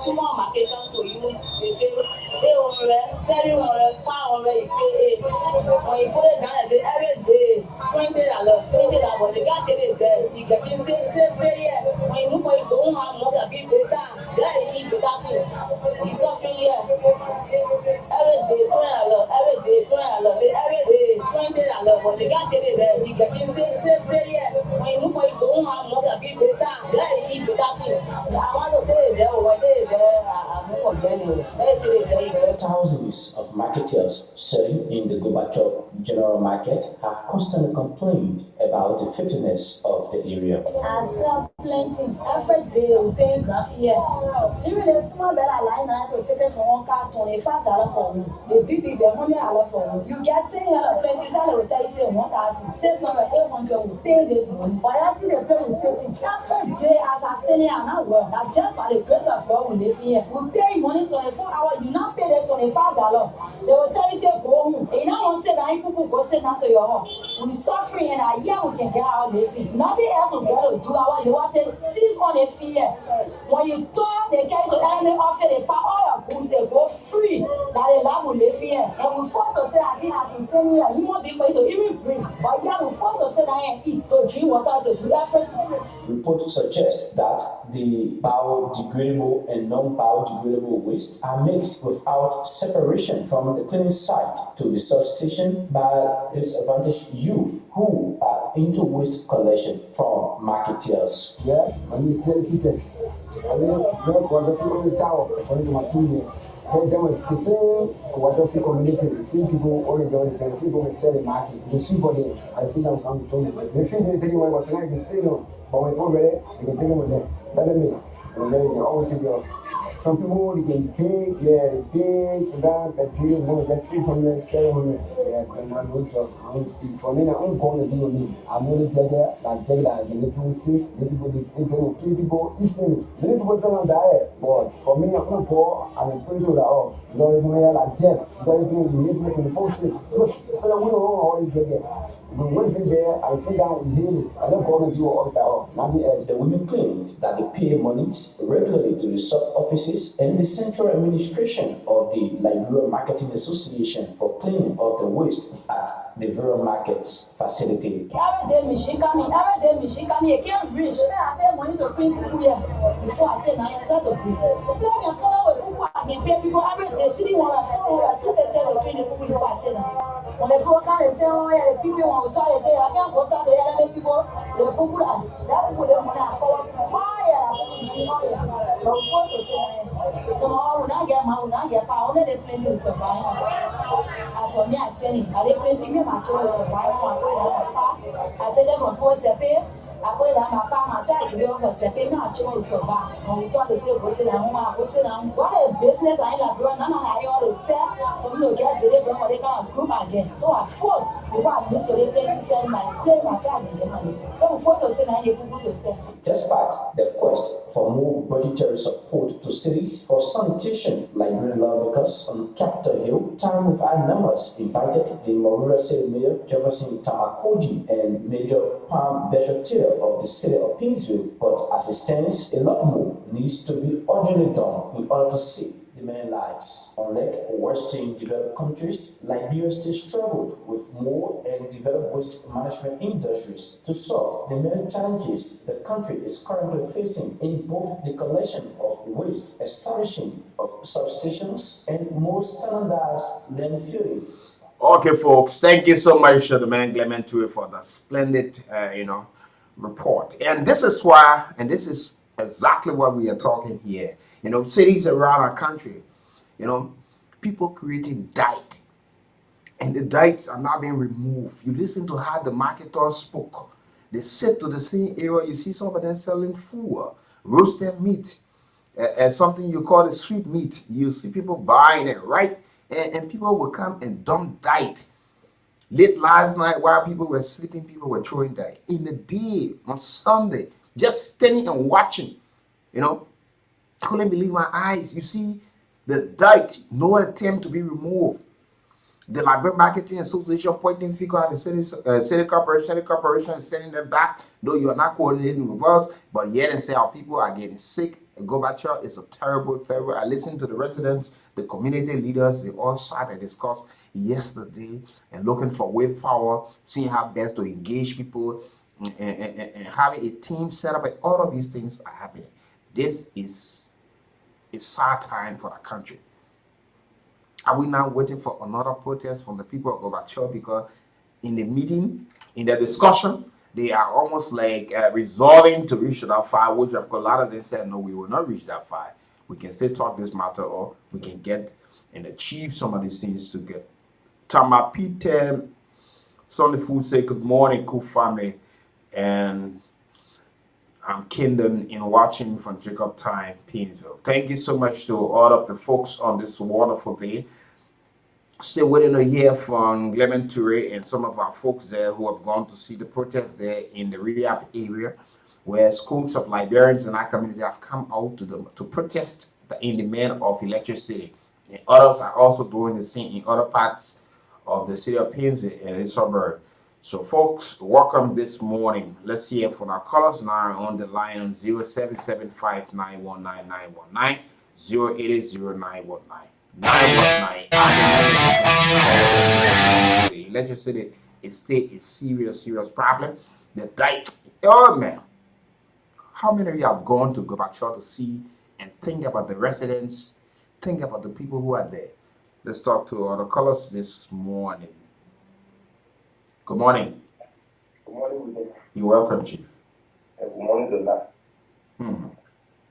S7: Small market come to you, they say, they want to selling on the farm already, pay it. When you put it down every day, $20, but they got it there. You get to say, yeah. When you look for it, don't have more than people that they eat without you. It's something here. Every day, $20, every day, $20, but they got it there. You get to say, yeah. When you look for it, don't have more than people that they eat without you. I want to tell you there, when they there, I'm not complaining.
S5: Thousands of marketers selling in the Gorbachev General Market have constantly complained about the filthiness of the area.
S7: I sell plenty every day. We pay graph here. Even a small better line, I have to take it for one car, $25 for me. The big people, $100 for me. You get $10, $20, will tell you say 1,000. Say somewhere 800 will pay this money. But I see the people sitting every day as I stay here and I work. That just by the grace of God we live here. We pay money 24 hours. You not pay the $25. They will tell you say go home. You know what say that people go sit down to your home. We suffering and I hear we can get our living. Nothing else we get to do. Our they want to seize on a fear. When you talk, they get to enemy offer the power all your goods they go free. That the land will live here. And we force to say I think as we stay here, you won't be for you to even breathe. But yeah, we force to say that and eat, to drink water, to do everything.
S5: Reports suggest that the biodegradable and non-biodegradable waste are mixed without separation from the cleaning site to the substation by disadvantaged youth who are into waste collection from marketeers.
S8: Yes, I need 10 tickets. I work wonderful in the tower for my 2 years. There was the same wonderful community, the same people all in the same people sell the market. The sue for them. I see them come to me. They feel they take away what's like the stadium. But when over there, they can take them with them. Tell me. And then they always take them. Some people they can pay, they pay Sudan per day, that's 600, 700. Yeah, and I won't speak. For me, I won't call it me. I'm only take that, the people see, the people, the people, listening. Many people say I'm die, but for me, I'm not poor, I'm pretty good at all. You know, even like death, everything is making the full 6. Because I don't know how you get there. When we sit there, I sit down and hear it. I don't call it you all style.
S5: Nothing else. The women claimed that they pay monies regularly to the sub-offices and the central administration of the Liberia Marketing Association for cleaning of the waste at the Vera Markets facility.
S7: Every day, machine coming, you can't reach. I pay money to print people here before I say, now you're set of free. Like a follow people, I can pay people every day, 3, 1, 4, 2, 2 print people before I say now. When they go out and say, oh, yeah, the people want to try to say, I can't go out there and people, the people that people don't want to call fire. You see, oh, yeah, but first to say, so now when I get my own, I get power, only they play this survive. As for me, I say, I they play to me, my children survive, I take them from post pay. I put it on my palm, I say, I give you over separate, my children survive. When we talk, they say, go sit down, go sit down. What a business I have run, none of I ought to sell, for me to get the labor, they can't group again. So I force the one used to play to sell my play myself and the money. So we force to say, I need people to sell.
S5: Despite the quest for more budgetary support to cities for sanitation, Liberia lawmakers on Capitol Hill, time with our numbers, invited the Mauritius City Mayor Jefferson Tamakoji and Major Pam Beshotir of the city of Pinsville, but as it stands, a lot more needs to be urgently done in order to save the many lives. Unlike Western developed countries, Liberia still struggled with more and developed waste management industries to solve the many challenges the country is currently facing in both the collection of waste, establishing of substations, and more standardized landfilling.
S4: Okay, folks, thank you so much to the man Clement Tue for the splendid, report. And this is why, and this is exactly what we are talking here. Cities around our country, people creating diet, and the diets are not being removed. You listen to how the marketers spoke. They sit to the same area. You see some of them selling food, roasted meat, and something you call the sweet meat. You see people buying it, right? And people will come and dump diet. Late last night, while people were sleeping, people were throwing diet. In the day, on Sunday, just standing and watching, I couldn't believe my eyes. You see the diet, no attempt to be removed. The Liberia Marketing Association pointing finger at the city corporation is sending them back. No, you are not coordinating with us, but yet and say our people are getting sick. And go back here, it's a terrible. I listened to the residents, the community leaders, they all sat and discussed yesterday and looking for way forward, seeing how best to engage people and having a team set up. And all of these things are happening. This is a sad time for our country. Are we now waiting for another protest from the people of Gorbachev? Because in the meeting, in the discussion, they are almost like resolving to reach that far, which of course a lot of them said, no, we will not reach that far. We can still talk this matter, or we can get and achieve some of these things to get. Tama Peter, Sunday Food say, good morning, KOOL family. And I'm Kingdom in watching from Jacob Time, Pinsville. Thank you so much to all of the folks on this wonderful day. Still waiting to hear from Clement Tue and some of our folks there who have gone to see the protest there in the Rehab area, where schools of Liberians in our community have come out to protest in demand of electricity. And others are also doing the same in other parts of the city of Pinsville and its suburb. So, folks, welcome this morning. Let's hear from our callers now on the line on 0775919919, 0800919. Electricity is still a serious problem. The diet, oh man, how many of you have gone to Gorbachev to see and think about the residents, think about the people who are there? Let's talk to other callers this morning. Good morning.
S9: Good morning.
S4: You're welcome, Chief.
S9: Good morning, Lola.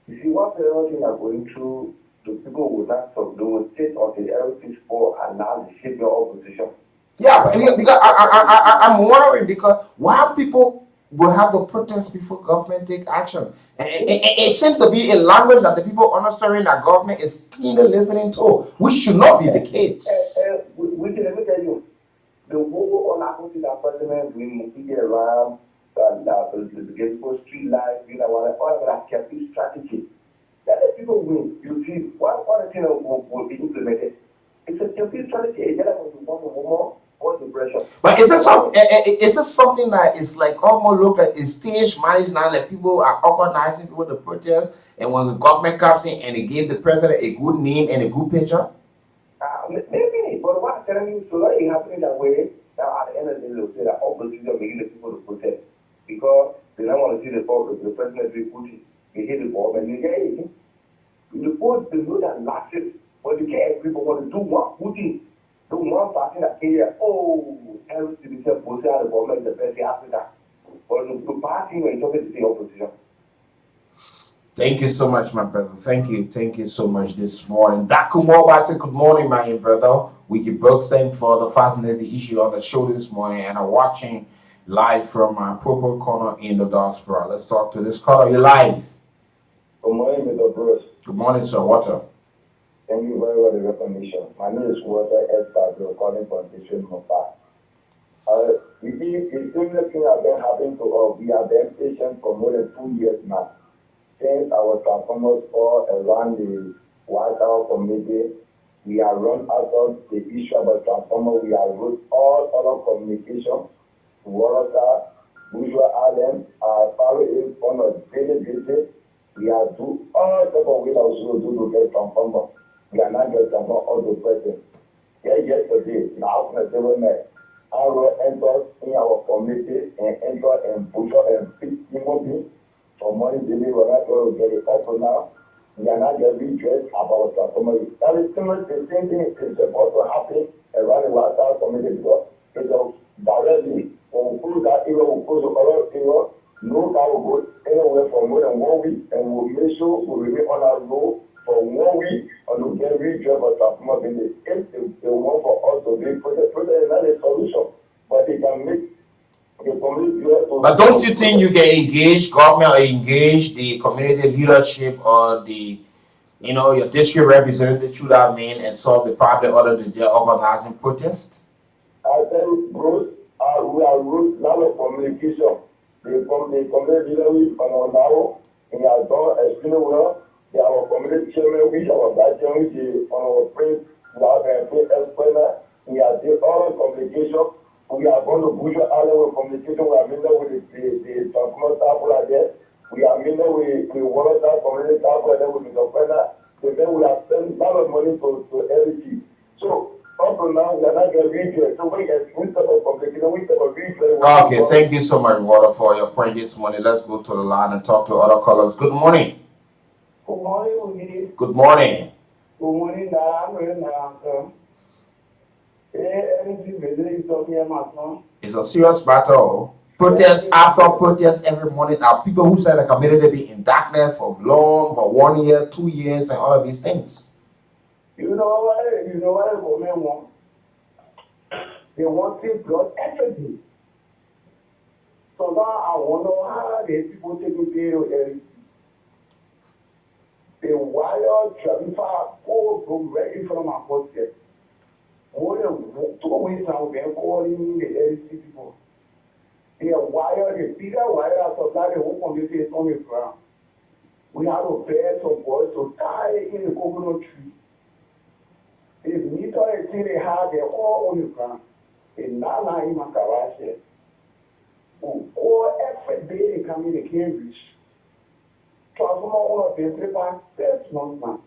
S9: You see, what everything are going through, the people will not stop. They will sit on the LP for and now they shape your opposition.
S4: Yeah, because I'm wondering, because why people we'll have the protest before government take action. And it seems to be a language that the people understanding that government is keenly listening to, which should not be the case.
S9: We can let me tell you, the whole on opposite apartment, we get around the Ghetto street life, all of that kept this strategy. Let the people win. You see, one thing will be implemented. It's a complete strategy.
S4: But is it something that is like almost look at a stage managed now, like people are organizing with the protest, and when the government comes in and they give the president a good name and a good picture?
S9: Maybe, but what I'm telling you, so that it happening that way, now at the end of the day, they'll say that opposition are making the people to protest because they don't want to see the president be Putin. They hate the government, they get it. The post, they know that laxes, but you can't people want to do one Putin. Do one party that here, every citizen will say the government is the best after that. But the party when you're talking to the opposition.
S4: Thank you so much, my brother. Thank you so much this morning. Dakumo, I say good morning, my brother. Weekie Brookston for the fascinating issue on the show this morning, and I'm watching live from my purple corner in the diaspora. Let's talk to this caller. You're live.
S10: Good morning, Mr. Bruce.
S4: Good morning, sir. What's up?
S10: Thank you very much for the recognition. My name is Walter S. Pablo, calling from District Mumbai. It's similar thing have been happening to us. We have been patient for more than 2 years now. Since our transformers all around the White House community, we have run out of the issue about transformer. We have wrote all other communication to Water, Bourgeois Island, Faro is on a daily basis. We have do all type of ways also to get transformer. We are not getting transformer all the present. Yesterday, now after the women, our entered in our community and entered in Bourgeois and big human for money daily. We're not going to get it up now. We are not getting redressed about transformer. That is similar to the same thing is supposed to happen around the White House community because it's directly when we pull that area, we pull the other area. No car will go anywhere for more than 1 week, and we'll make sure we remain on our road for 1 week and we'll get redressed for transformer business. If they want for us to be project is not a solution, but they can make the community.
S4: But don't you think you can engage government or engage the community leadership or the, your district representative through that mean and solve the problem other than their organizing protest?
S10: I think, Bruce, we are root lot of communication. The community leadership on now, we have done extremely well. They are our community chairman, which our black chairman, which is on our prince, we have a prince explainer. We have done all communication. We are going to Bourgeois Island with communication. We are meeting with the transformer staff there. We are meeting with the water staff, community staff there with the explainer. So then we have spent a lot of money to everything. So up to now, we are not getting redressed. So we have we type of complication, we type of redress.
S4: Okay, thank you so much, Water, for your point this morning. Let's go to the line and talk to other callers. Good morning.
S9: Good morning,
S4: Good morning.
S9: Good morning,
S4: It's a serious battle. Protest after protest every morning. There are people who say the community be in darkness for 1 year, 2 years, and all of these things.
S9: You know what the women want? They want to blood everything. So now I wonder how the people taking care of everything. The wire transfer go ready from my pocket. More than 2 weeks now, we've been calling the LC people. The wire, the bigger wire that supply the whole community is on the ground. We have to bear some boys to tie in the coconut tree. The meter is still they have, they're all on the ground. The Nana in my garage. Every day they come in, they can't reach. Transformer all of them, 6 months now.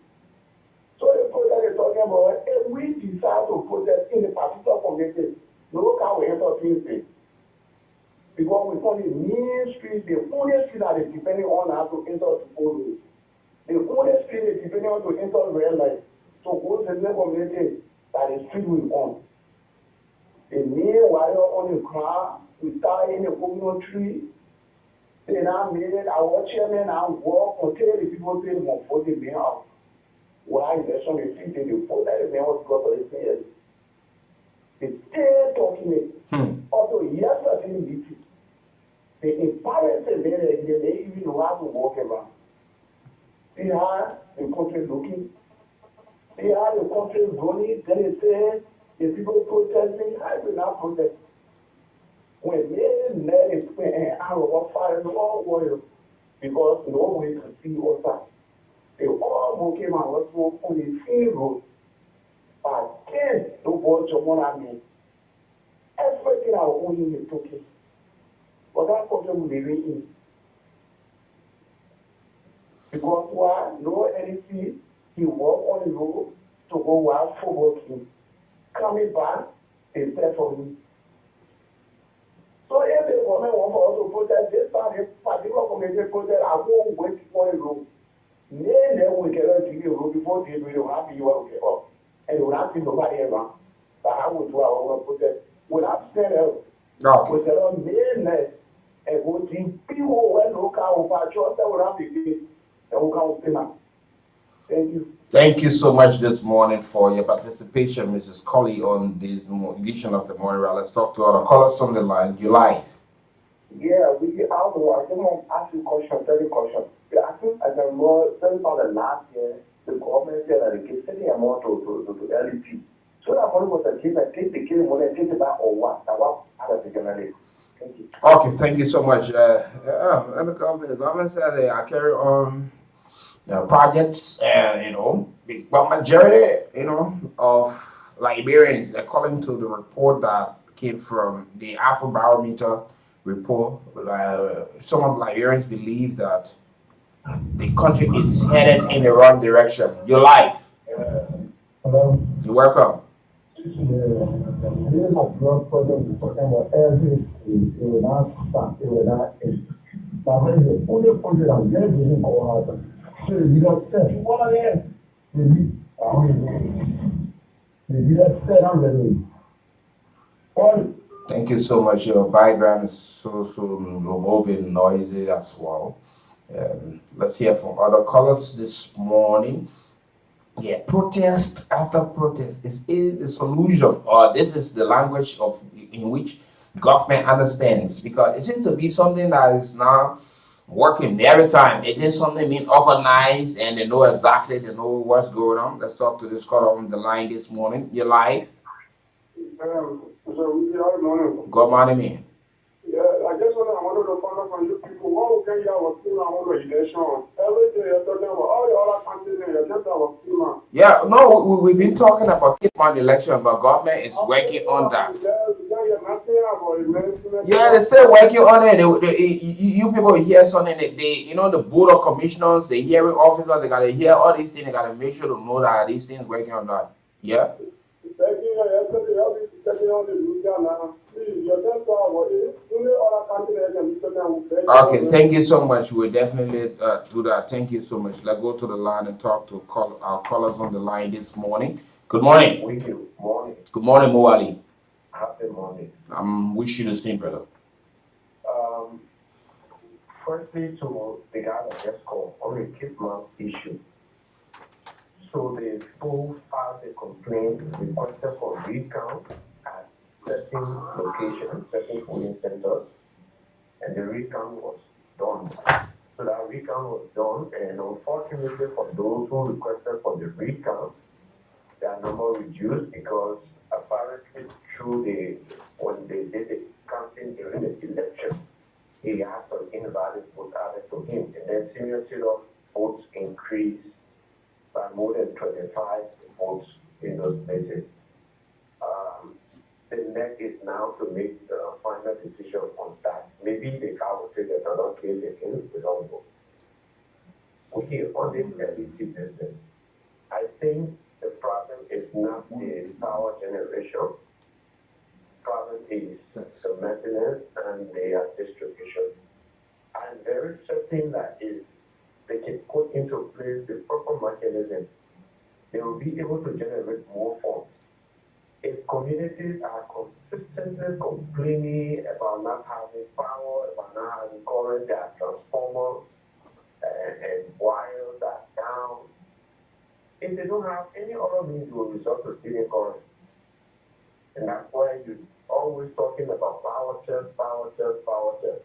S9: So the protest is talking about if we decide to protest in the particular community, no can we enter Tuesday. Because we call the main street, the only street that is depending on how to enter to follow. The only street is depending on to enter real life. So go to the community that the street will on. The main wire on the ground, we tie in the coconut tree. Then I made it, our chairman and walk until the people say more for the main house. Why election is sitting before that the main was got to the years. They still talking it. Also yesterday meeting. The parents are there, they even know how to walk around. See how the country looking. See how the country running. Then they say the people protesting. I will not protest. When they let it out of fire, the all warrior, because no way to see outside. They all came out on the field road. But then the boy to one I mean. Everything I own is okay. But that country will be written. Because why? No anything, he walk on the road to go wild football game. Coming back, they said for me. So if the government want for us to protest this time, the particular community protest, I won't wait for a road. Then we cannot give you a road before they will have you okay up. And we will not see nobody around. But how would do our own protest? We have said we cannot mainland and go to people when local over just that will have the case. And we can stay now. Thank you.
S4: Thank you so much this morning for your participation, Mrs. Colley, on this edition of the morning round. Let's talk to other callers on the line. You live.
S10: Yeah, we are the one. I want to ask you a question, very question. I think as a more, since on the last year, the government said that they give any amount to LEP. So that money was a gift, I take the game when I take it back or what? I want other people. Thank you.
S4: Okay, thank you so much. And the government said they are carry on projects, but majority, of Liberians, according to the report that came from the Afrobarometer report, some of Liberians believe that the country is headed in the wrong direction. You're live.
S1: Hello.
S4: You're welcome.
S1: This drug problem is talking about every it will not stop, it will not end. But when the only country that gets in our heart, so the leader said, what are they? The leader said already.
S4: Thank you so much. Your background is so mobile, noisy as well. Let's hear from other callers this morning. Yeah, protest after protest is the solution, or this is the language in which government understands, because it seems to be something that is now working every time. It is something being organized and they know what's going on. Let's talk to this caller on the line this morning. You're live. Good morning, man.
S9: Yeah, I just wanted to find out from you people, what can you have a on the election? Every day you're talking about all the other countries and you're just our team.
S4: Yeah, no, we've been talking about on election, but government is working on that. Yeah, they're still working on it. You people hear something that the board of commissioners, the hearing officers, they gotta hear all these things. They gotta make sure to know that these things working on that. Yeah. Okay, thank you so much. We'll definitely do that. Thank you so much. Let's go to the line and talk to our callers on the line this morning. Good morning.
S10: WEEKIE, morning.
S4: Good morning, Moali.
S10: Happy morning.
S4: I'm wishing you the same, brother.
S10: Firstly, to the guy that just called on the Kidman issue. So the people filed a complaint requested for recount at certain locations, certain polling centers, and the recount was done. So that recount was done, and unfortunately for those who requested for the recount, their number reduced because apparently when they did the counting during the election, he had some invalid votes added to him, and then seriously votes increased by more than 25 votes in those places. The NEC is now to make the final decision on that. Maybe the guy will take another case again, we don't know. Okay, on this LEC business, I think the problem is not the power generation. Problem is the maintenance and their distribution. I'm very certain that if they can put into place the proper mechanism, they will be able to generate more funds. If communities are consistently complaining about not having power, about not having current, their transformers and wires are down, if they don't have any other means, they will resort to stealing current. And that's why you're always talking about power shells, power shells, power shells.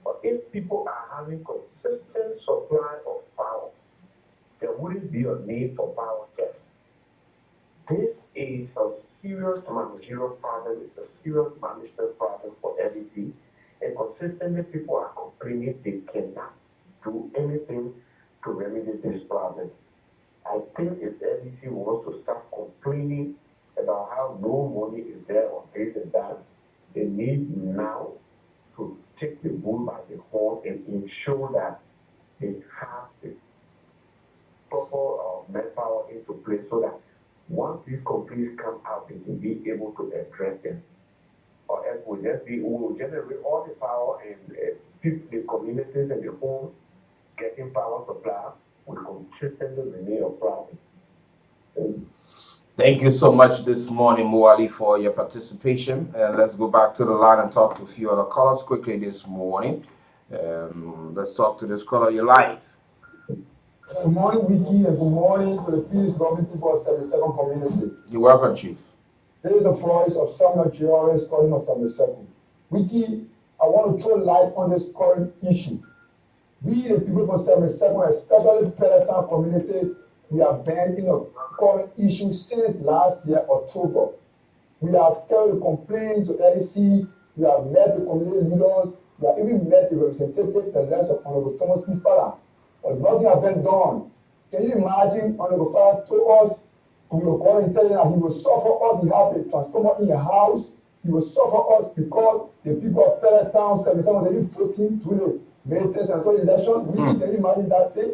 S11: But if people are having consistent supply of power, there wouldn't be a need for power test. This is a serious managerial problem. It's a serious management problem for LDC. And consistently, people are complaining they cannot do anything to remedy this problem. I think if LDC wants to start complaining about how no money is there on this and that, they need now to take the bull by the horn and ensure that they have the proper manpower into place so that once these complaints come out, they will be able to address them. Or else we will generate all the power and the communities and the homes getting power supply will consistently remain a problem.
S4: Thank you so much this morning, Muali, for your participation. Let's go back to the line and talk to a few other callers quickly this morning. Let's talk to this caller. You're live.
S12: Good morning, Wiki, and good morning to the Peace Government People 77 community.
S4: You're welcome, Chief.
S12: This is the voice of Samuel Chiores calling us 77. Wiki, I want to throw light on this current issue. We, the people for 77, especially Peloton community, we have been in a current issue since last year, October. We have carried a complaint to LEC, we have met the community leaders, we have even met the representatives, the leaders of Honorable Thomas Pifala, but nothing has been done. Can you imagine Honorable Pifala told us, we were calling and telling that he will suffer us, he have a transformer in a house, he will suffer us because the people of Peloton 77, they didn't vote him to the May 10th and 20 election. Can you imagine that thing?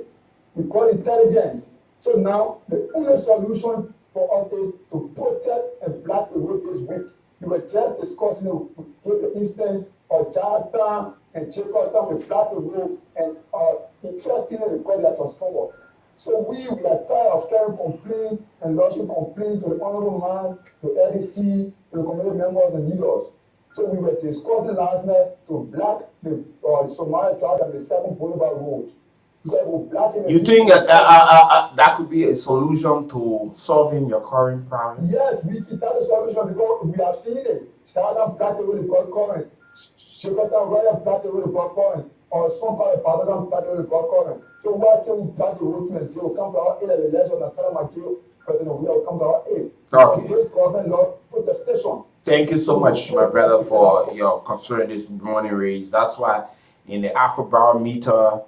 S12: We call intelligence. So now, the only solution for us is to protest and block the road this week. We were just discussing the instance of Charlestown and Chickasaw, we block the road and interestingly record their transformer. So we are tired of carrying complaint and lodging complaint to the honorable man, to LDC, to the community members and leaders. So we were discussing last night to block the Somali Track and the 7th Boulevard Road.
S4: You think that could be a solution to solving your current problem?
S12: Yes, that's a solution because we have seen it. Southern black the road is called current. Chicago Royal black the road is called current. Or some part of Padawan black the road is called current. So why can't we black the road to jail? Come to our aid at the election and tell them my jail. President, we will come to our aid.
S4: Okay.
S12: This government law put the station.
S4: Thank you so much, my brother, for your concern this morning raised. That's why in the Afrobarometer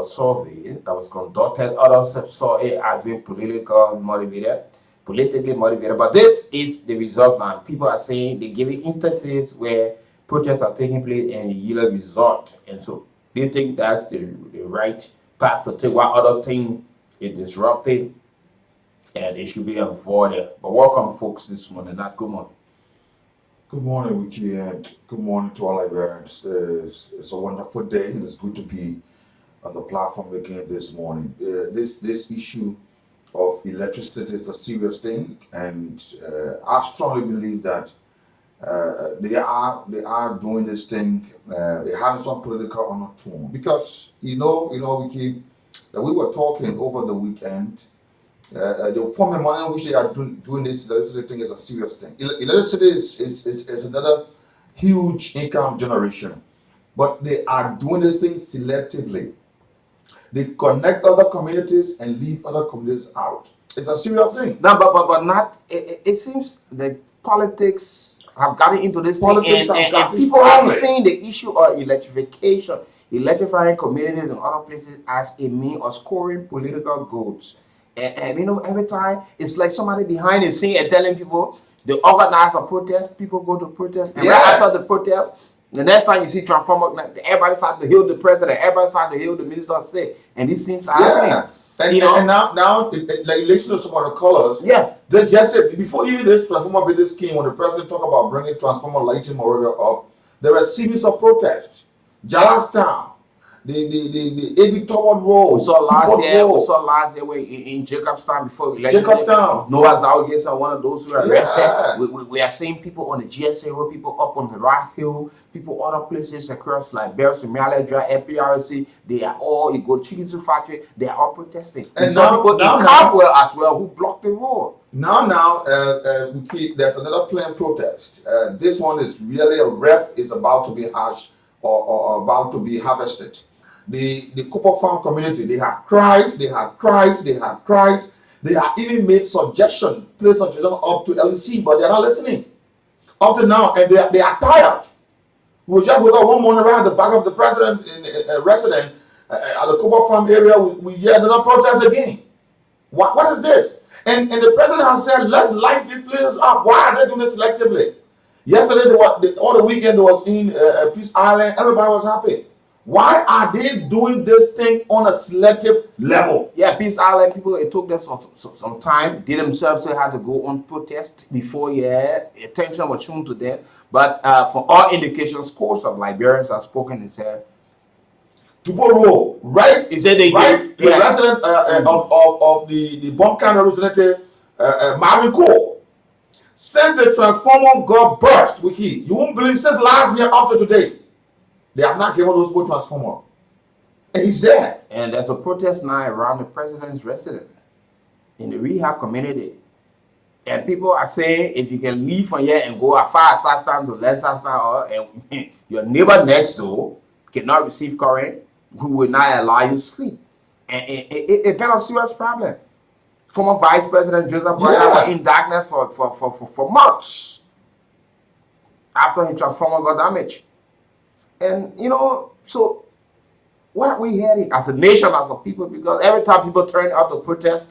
S4: survey that was conducted, others saw it as being politically motivated. But this is the result now. People are saying they're giving instances where protests are taking place and yield result. And so they think that's the right path to take. What other thing is disrupted and it should be avoided. But welcome, folks, this morning. Good morning.
S13: Good morning, Wiki, and good morning to all Liberians. It's a wonderful day, and it's good to be on the platform again this morning. This issue of electricity is a serious thing, and I strongly believe that they are doing this thing. They have some political undertone because you know, Wiki, that we were talking over the weekend. The form of money which they are doing this electricity thing is a serious thing. Electricity is another huge income generation, but they are doing this thing selectively. They connect other communities and leave other communities out. It's a serious thing.
S4: No, but not. It seems that politics have gotten into this thing, and people are seeing the issue of electrification, electrifying communities and other places as a means of scoring political votes. And every time it's like somebody behind the scene and telling people they organize a protest, people go to protest, and right after the protest, the next time you see transformer, everybody start to hail the president, everybody start to hail the minister say, and these things are happening.
S13: And now, like listen to some of the colors.
S4: Yeah,
S13: they just said before even this transformer business scheme, when the president talked about bringing transformer lighting or up, there were a series of protests. Charlestown, the AB Toward Road.
S4: We saw last year in Jacobstown before election.
S13: Jacobstown.
S4: Noah's Alligator, one of those who were arrested. We have seen people on the GSA road, people up on the Rock Hill, people other places across like Bears, Somalia Drive, FPRC. They are all, you go to Chikitu Factory, they are all protesting. And some people in Caldwell as well who blocked the road.
S13: Now, there's another planned protest. This one is really a rep is about to be hashed or about to be harvested. The Cooper Farm community, they have cried, they have cried, they have cried. They have even made suggestion, place suggestion up to LEC, but they're not listening. Up to now, and they are tired. We just without one morning around the back of the president in resident at the Cooper Farm area, we hear another protest again. What is this? And the president has said, let's light these places up. Why are they doing it selectively? Yesterday, all the weekend, they was in Peace Island. Everybody was happy. Why are they doing this thing on a selective level?
S4: Yeah, Peace Island people, it took them some time. They themselves had to go on protest before, attention was shown to them. But for all indications, scores of Liberians have spoken and said,
S13: tomorrow, right?
S4: He said they
S13: right? The resident of the Buncombe representative, Marvin KOOL, since the transformer got burst, WEEKIE, you won't believe, since last year up to today, they have not given those people transformer. And he's there.
S4: And there's a protest now around the president's residence in the rehab community. And people are saying if you can leave from here and go as far as Sastan to less Sastan, and your neighbor next door cannot receive current, who will not allow you to sleep. And it's been a serious problem. Former Vice President Joseph Bryan was in darkness for months after his transformer got damaged. And so what are we hearing as a nation, as a people? Because every time people turn out to protest,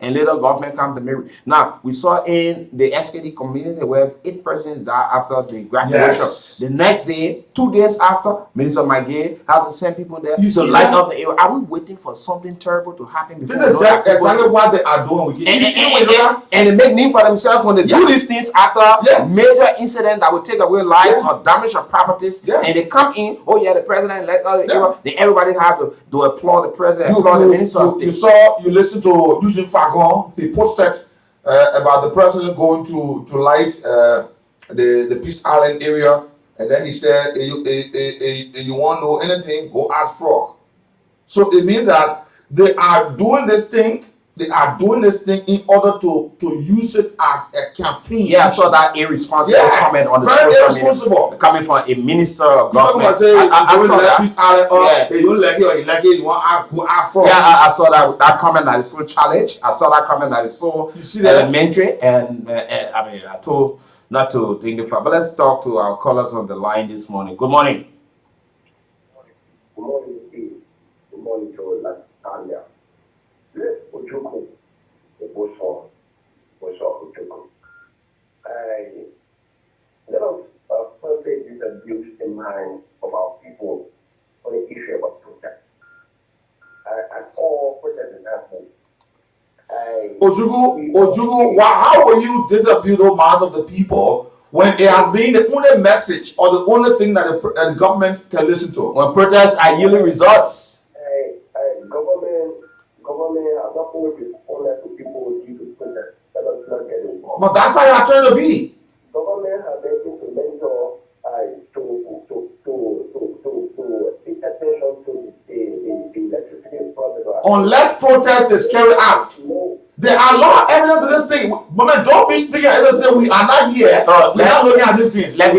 S4: and later government comes to mirror. Now, we saw in the SKD community where 8 persons died after the graduation.
S13: Yes.
S4: The next day, 2 days after, Minister McGee had to send people there to light up the area. Are we waiting for something terrible to happen before?
S13: This is exactly what they are doing.
S4: And they make name for themselves when they do these things after major incident that will take away lives or damage of properties. And they come in, the president let all the area. Then everybody have to applaud the president, applaud the minister.
S13: You listen to Eugene Fagon. He posted about the president going to light the Peace Island area, and then he said, you want to know anything, go ask Frog. So it means that they are doing this thing. They are doing this thing in order to use it as a campaign.
S4: Yeah, I saw that irresponsible comment on the
S13: very irresponsible
S4: coming from a minister of government.
S13: I saw that. You like it or you like it, you want to go after.
S4: Yeah, I saw that comment that is so challenged. I saw that comment that is so elementary, and I told not to think the far. But let's talk to our callers on the line this morning. Good morning.
S9: Good morning, Steve. Good morning to Tanya. Ojuku, the Bosho Ojuku. Let us first take this abuse in mind of our people on the issue about protest. At all protest is happening.
S13: Ojuku, how will you disabuse the minds of the people when it has been the only message or the only thing that the government can listen to?
S4: When protests are yielding results.
S9: Government has not always responded to people due to protest. Let us not get involved.
S13: But that's how you are trying to be.
S9: Government has been implemental to pay attention to the electricity process.
S13: Unless protest is carried out. There are a lot of evidence to this thing. But don't be speaking and say we are not here. We're not looking at these things.
S4: Let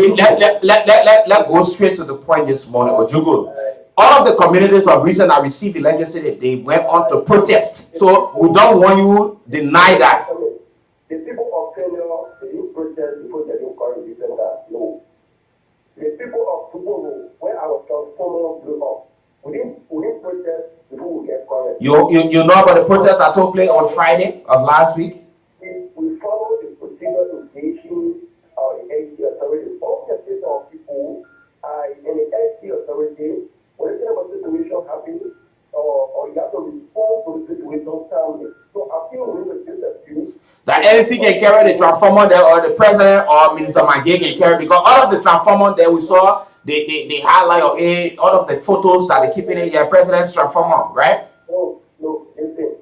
S4: go straight to the point this morning, Ojugo. All of the communities of reason that received electricity, they went on to protest. So we don't want you to deny that.
S9: The people of Kenya, they didn't protest before they didn't call it that. No. The people of Togo, where our transformer blew up, we didn't protest before we get current.
S4: You know about the protest that took place on Friday of last week?
S9: We follow the procedure to issue the HD authority. All the data of people in the HD authority. Whenever a situation happens, or you have to respond to the situation calmly. So I feel we will just assume
S4: that LEC can carry the transformer there, or the president or Minister McGee can carry, because all of the transformer there we saw, they highlight all of the photos that they keep in your president's transformer, right?
S9: No, listen.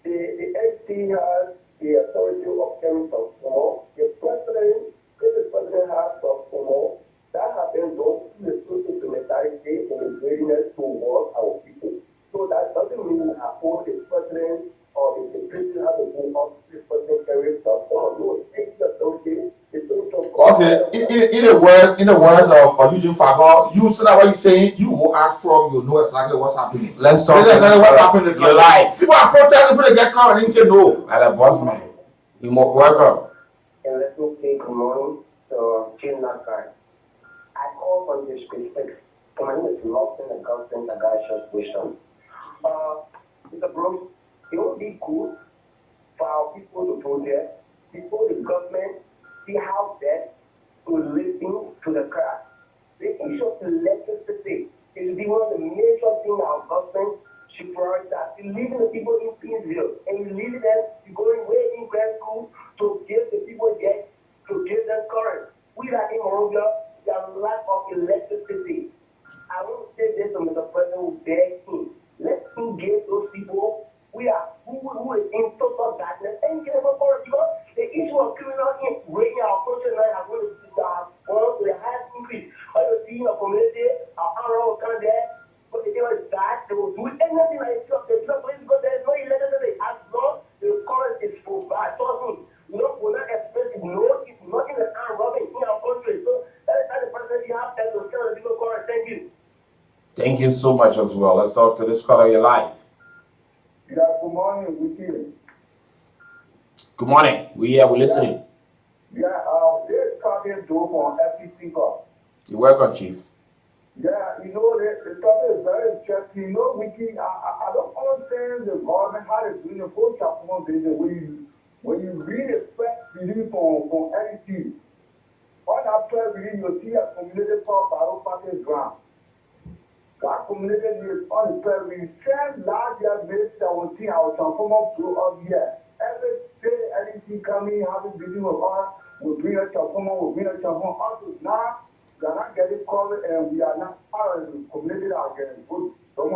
S9: The SD has the authority of carrying transformer. If the president has transformer, that happens those the implementation and the readiness to work our people. So that doesn't mean that all the president or the president has to go up to the president carries transformer. No, it takes the authority.
S13: Okay, in the words of Eugene Fagon, you said that what you're saying, you will ask from, you know exactly what's happening.
S4: Let's talk.
S13: This is exactly what's happening in the
S4: Your life.
S13: People are protesting for they get car and they say no.
S4: And a boss man. You more welcome.
S11: And let me say good morning to Jim Nakai. I call for the specific. My name is Lawson and Constant Agash's question. Mr. Brooks, it would be good for our people to protest before the government see how best to listen to the cry. The issue of electricity is be one of the major things our government should prioritize. You leaving the people in Peaceville and you leaving them to going way in grad school to give the people there, to give them current. We are in Monrovia, there are lack of electricity. I want to say this to Mr. President who begs him. Let's engage those people who is in total darkness and give them a current, because the issue of criminal raiding our country now are going to the highest increase. All you see in a community, our arrow will come there, but they will die, they will do anything like this, they do not believe because there is no electricity. As long the current is provided, trust me, we're not expecting it's not in the arm robbing in our country. So that is how the president have to tell the people current. Thank you.
S4: Thank you so much as well. Let's talk to this caller your life.
S9: Yeah, good morning, WEEKIE.
S4: Good morning. We're listening.
S9: Yeah, they're talking to from FPC Cup.
S4: You're welcome, Chief.
S9: Yeah, the topic is very interesting. WEEKIE, I don't understand the government, how they're doing the whole Chapman business. When you read the press release from NET, on that press release, you'll see a community called Battle Package Ground. That community is on the press release. Same last year, based 17, our transformer blew up here. Every day, NET coming, having meeting with us, we bring a transformer, Until now, we are not getting covered and we are not part of the community that are getting good. So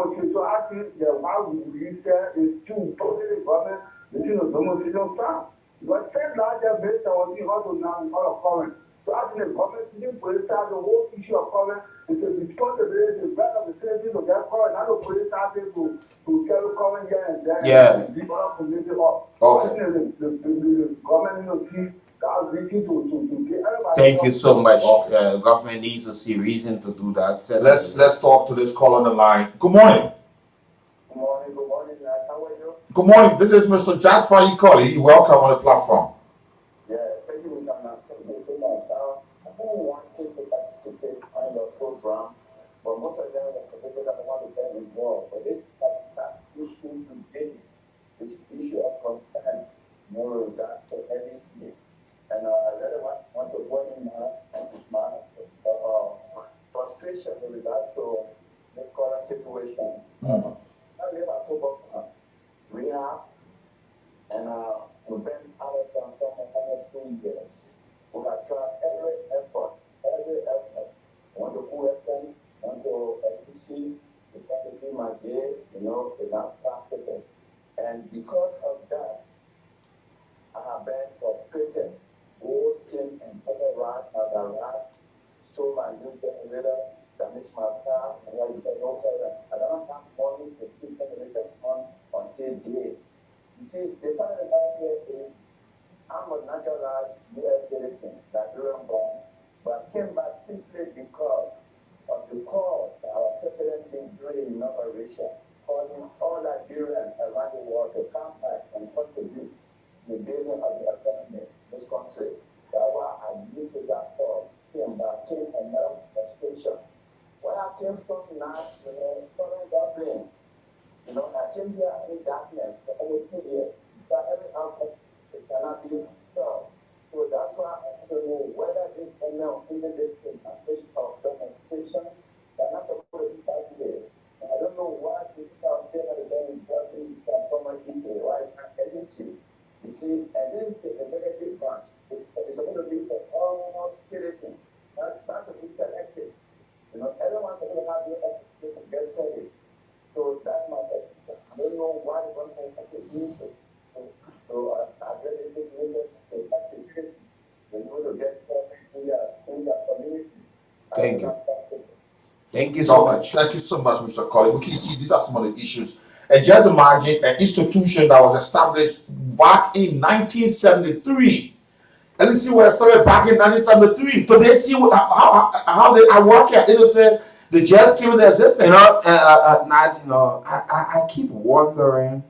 S9: I think that why we release there is to totally government, the farm. But same last year, based 17, also now, we are current. So I think the government didn't politicize the whole issue of current. It's a responsibility to back of the citizens of that current, not to politicize it to tell the current here and there.
S4: Yeah.
S9: And other community up.
S13: Okay.
S9: I think the government see that reaching to get everybody.
S4: Thank you so much. Government needs to see reason to do that.
S13: Let's talk to this call on the line. Good morning.
S10: Good morning, how are you?
S13: Good morning. This is Mr. Jasper Ikoli. You're welcome on the platform.
S10: Yeah, thank you, Mr. Nat. Who wanted to participate on your program, but most of them were committed and want to get involved. But this that issue today, this issue of concern, more of that for NEC. And I really want to go in my frustration with regard to the current situation. We have, and we've been out of town for 2 years. We have tried every effort. Want to go FM, want to FPC, to try to do my day, it's not possible. And because of that, I have been frustrated. Both came and other ride, stole my new generator, damaged my car, and I don't have money to keep the generator on until day. You see, the final here is I'm a naturalized U.S. citizen, Nigerian born, but came back simply because of the call that our president did during the inauguration, calling all Nigerians around the world to come back and contribute to the building of the economy in this country. That's why I used that call, came back, came another frustration. Where I came from now, foreign Dublin, I came here in darkness for over 2 years. So every outcome it cannot be solved. So that's why I don't know whether this ML in this of demonstration they're not supposed to be today. I don't know why people are saying that they're involving transformer issue, right? Agency. You see, and this is a negative branch. It's supposed to be for all citizens. That's not to be selected. Everyone's supposed to have the opportunity to get service. So that's my question. I don't know why the government has to do this. So I really think we need to participate in order to get in their community.
S4: Thank you. Thank you so much.
S13: Thank you so much, Mr. Colley. We can see these are some of the issues. And just imagine an institution that was established back in 1973 LEC was started back in 1973. So they see how they are working. They just said they just came into existence.
S4: I keep wondering,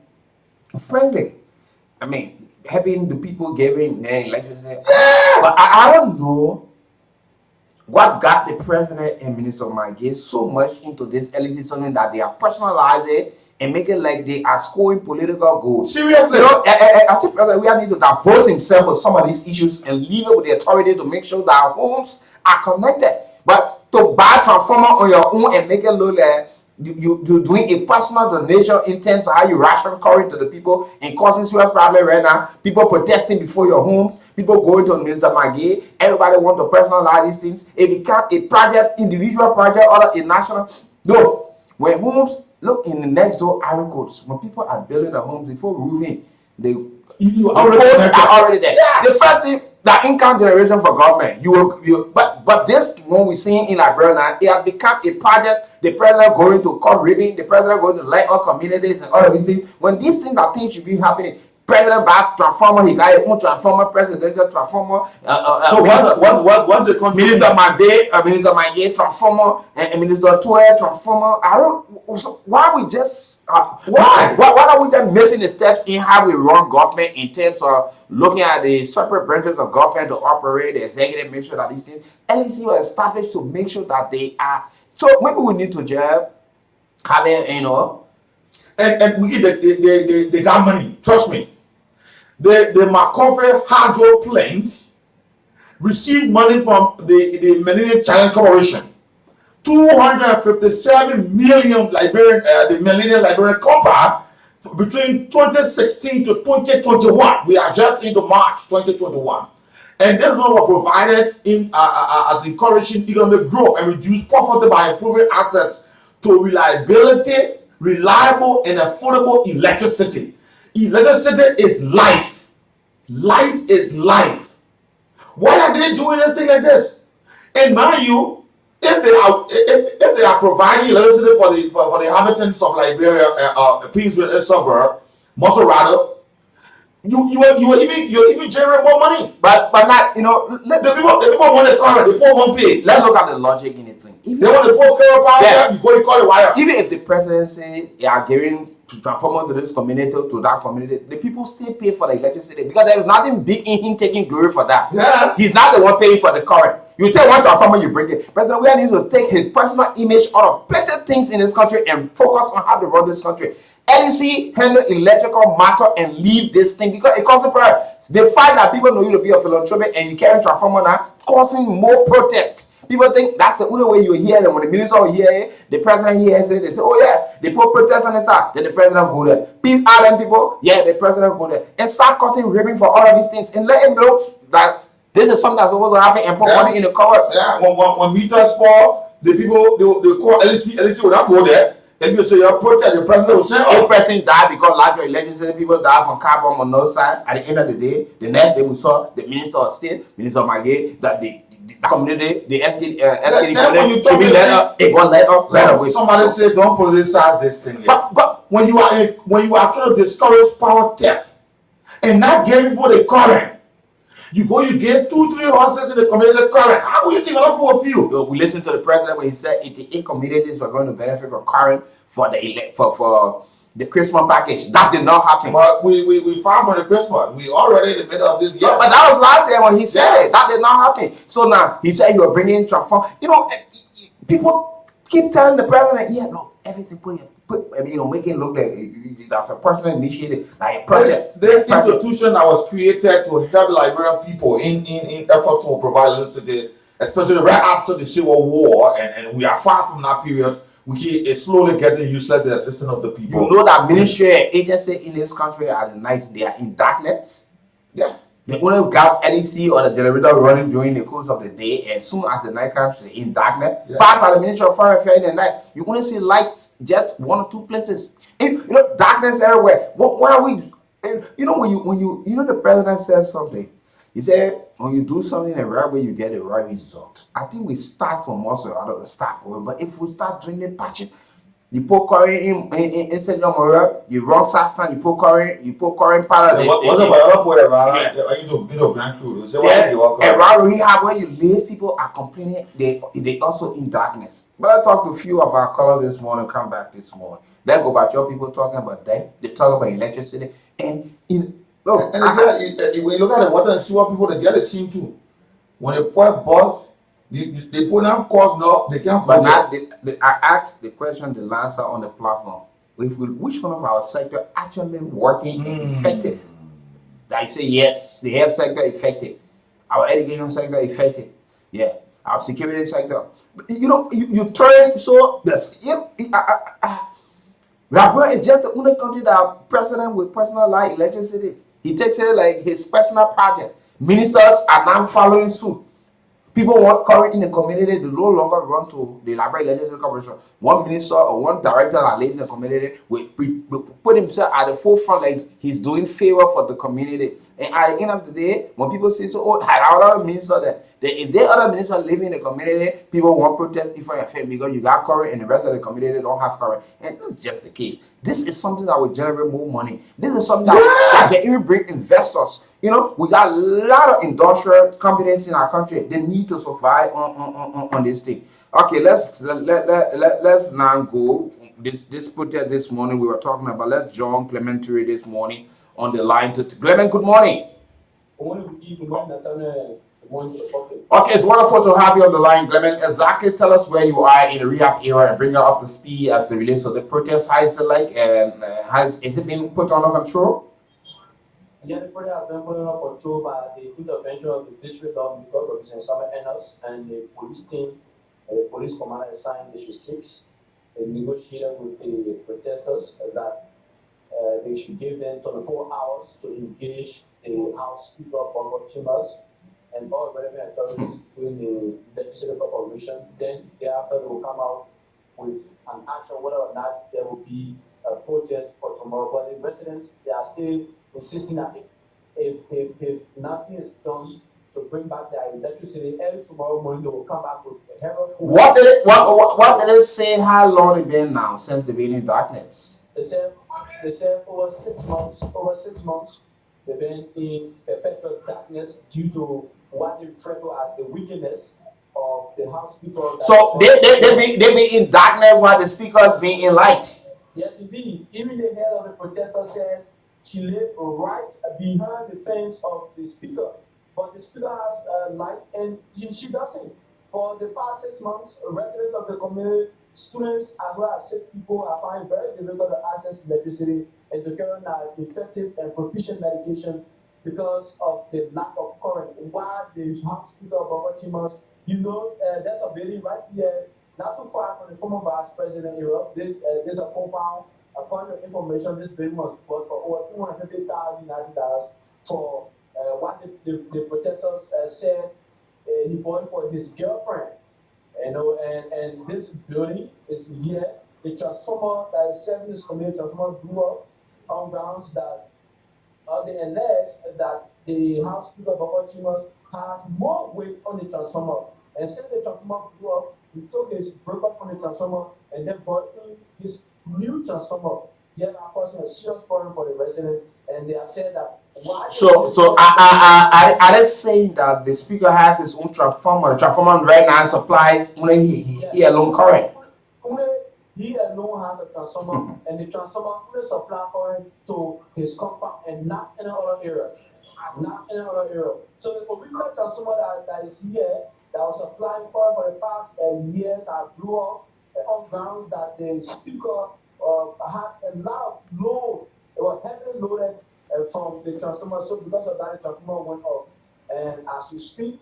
S4: frankly, I mean, having the people giving name electricity, but I don't know what got the president and Minister Maggie so much into this LEC something that they have personalized it and make it like they are scoring political goals.
S13: Seriously,
S4: I think President we need to divorce himself with some of these issues and leave it with the authority to make sure that our homes are connected. But to buy transformer on your own and make it look like you're doing a personal donation in terms of how you ration current to the people and causing serious problem right now. People protesting before your homes, people going to Minister Maggie, everybody want to personalize these things. It becomes a project, individual project, or a national. No, when homes look in the next door area codes, when people are building their homes before roofing, you are already there. Yes. The first thing, the income generation for government, but this one we're seeing in Liberia now, it has become a project. The president going to cut ribbon, the president going to light up communities and all of these things. When these things are things should be happening, president buys transformer, he got his own transformer, presidential transformer.
S13: So what's the country?
S4: Minister Maggie transformer, and Minister Toya transformer. Why we just why are we just missing the steps in how we run government in terms of looking at the separate branches of government to operate the executive, make sure that these things LEC were established to make sure that they are. So maybe we need to just having
S13: and we get they got money. Trust me. The McCoffey hydro plant received money from the Millennium Challenge Corporation. 257 million the Millennium Liberian Compact between 2016 to 2021. We are just into March 2021. And this one was provided in as encouraging economic growth and reduce poverty by improving access to reliability, reliable, and affordable electricity. Electricity is life. Light is life. Why are they doing this thing like this? And mind you, if they are providing electricity for the inhabitants of Liberia, Prince suburb, Maserati, you're even generating more money.
S4: But not
S13: the people want the current, the poor won't pay.
S4: Let's look at the logic in the thing.
S13: They want the poor power, you go call the wire.
S4: Even if the president says they are giving to transform to this community, to that community, the people still pay for the electricity because there is nothing big in him taking glory for that.
S13: Yeah.
S4: He's not the one paying for the current. You take one transformer, you bring it. President William needs to take his personal image out of plenty of things in this country and focus on how to run this country. LEC handle electrical matter and leave this thing because it causes problem. The fact that people know you to be a philanthropist and you carry transformer now causing more protests. People think that's the only way you hear them. When the minister will hear it, the president hears it, they say, oh yeah, they put protests on the side, then the president go there. Peace Island people, yeah, the president go there. And start cutting ribbon for all of these things and let him know that this is something that's supposed to happen and put money in the covers.
S13: Yeah, when meters fall, the people, they call LEC will not go there. If you say you're protest, the president will say,
S4: oh, person died because larger electricity people died from carbon monoxide. At the end of the day, the next day we saw the minister of state, Minister Maggie, that the community, the SKD community,
S13: somebody say don't politicize this thing here. But when you are trying to discourage power theft and not giving people the current, you get 2-3 horses in the community current. How will you think a lot of people feel?
S4: We listened to the president when he said 88 communities were going to benefit from current for the Christmas package. That did not happen.
S13: But we found for the Christmas. We already in the middle of this year.
S4: But that was last year when he said it. That did not happen. So now he said you are bringing transform. People keep telling the president, yeah, no, everything make it look like that's a personal initiative, like a project.
S13: This institution that was created to help Liberian people in effort to provide electricity, especially right after the Civil War, and we are far from that period. We is slowly getting useless, the assistance of the people.
S4: You know that ministry and agency in this country at the night, they are in darkness.
S13: Yeah.
S4: They only got LEC or the generator running during the course of the day, and as soon as the night comes, they're in darkness. Yeah. Pass at the Ministry of Foreign Affairs in the night, you only see lights just 1 or 2 places. And, darkness everywhere. What are we? And, when the president says something, he said, when you do something the right way, you get the right result. I think we start from also out of the start going, but if we start doing the patching, You put current in St. John Moral, you run Sastan, you put current part of it.
S13: What's up, I need to Grand Crew. Say what you walk
S4: around rehab where you live, people are complaining. They also in darkness. But I talked to a few of our callers this morning. Come back this morning. Let's go back. Your people talking about that. They talk about electricity and look.
S13: And when you look at the water and see what people they get the scene too. When they put bus, they put them course now, they can't.
S4: But now, I asked the question, the answer on the platform. Which one of our sector actually working and effective? I say yes, the health sector effective, our education sector effective, yeah, our security sector. But, you turn so that's Rabia is just the only country that president with personal light electricity. He takes it like his personal project. Ministers are now following suit. People want current in the community to no longer run to the LIBERIA Legislative Corporation. One minister or one director that lives in the community will put himself at the forefront like he's doing favor for the community. And at the end of the day, when people say, other minister that if there other ministers living in the community, people won't protest if I affect because you got current and the rest of the community don't have current. And that's just the case. This is something that will generate more money. This is something that can even bring investors. We got a lot of industrial companies in our country. They need to survive on this thing. Okay, let's now go. This protest this morning we were talking about. Let's join Clement this morning on the line to Clement. Good morning. Okay, it's wonderful to have you on the line, Clement. Exactly, tell us where you are in the rehab era and bring her up to speed as it relates to the protest. How is it like, and is it being put under control?
S5: Yeah, the protest has been put under control by the intervention of the district government because of summer enders and the police team, the police commander assigned District 6, they negotiated with the protesters that they should give them 24 hours to engage the House Speaker of chambers and all relevant authorities doing the legislative operation. Then thereafter they will come out with an action whether or not there will be a protest for tomorrow. But the residents, they are still insisting that if nothing is done to bring back their electricity, early tomorrow morning they will come back with a herald.
S4: What did it say? How long it been now since they've been in darkness?
S5: They said over 6 months. Over 6 months, they've been in perpetual darkness due to what they refer to as the wickedness of the House Speaker.
S4: So they be in darkness while the speakers be in light.
S5: Yes, indeed. Even the head of the protester says she lived right behind the fence of the speaker, but the speaker has light and she doesn't. For the past 6 months, residents of the community, students as well as sick people are finding very difficult to access electricity and to carry out effective and proficient medication because of the lack of current. While the House Speaker of Chambers, there's a building right here, not too far from the former Vice President Europe. There's a compound. According to information, this building was bought for over $250,000 for what the protesters said he bought for his girlfriend. And this building is here. The transformer that is serving this community transformer blew up on grounds that they allege that the House Speaker of Chambers has more weight on the transformer. And since the transformer blew up, he took his broke from the transformer and then brought in his new transformer. They are causing a serious problem for the residents, and they have said that.
S4: So are they saying that the speaker has his own transformer? The transformer right now supplies only he alone current.
S5: Only he alone has a transformer, and the transformer only supply current to his compound and not in another area. Not in another area. So the original transformer that is here, that was supplying current for the past years, has blew up on grounds that the speaker had a lot of load. It was heavily loaded from the transformer. So because of that, the transformer went off. And as we speak,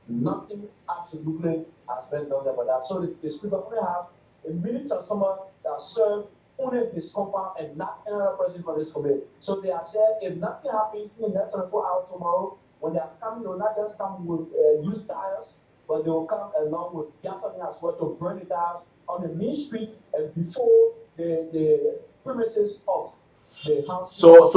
S5: nothing absolutely has been done about that. So the speaker only have a mini transformer that serves only this compound and not another person for this community. So they have said if nothing happens in the next 24 hours tomorrow, when they are coming, they will not just come with used tires, but they will come along with gasoline as well to burn the tires on the main street and before the premises of the house.
S4: So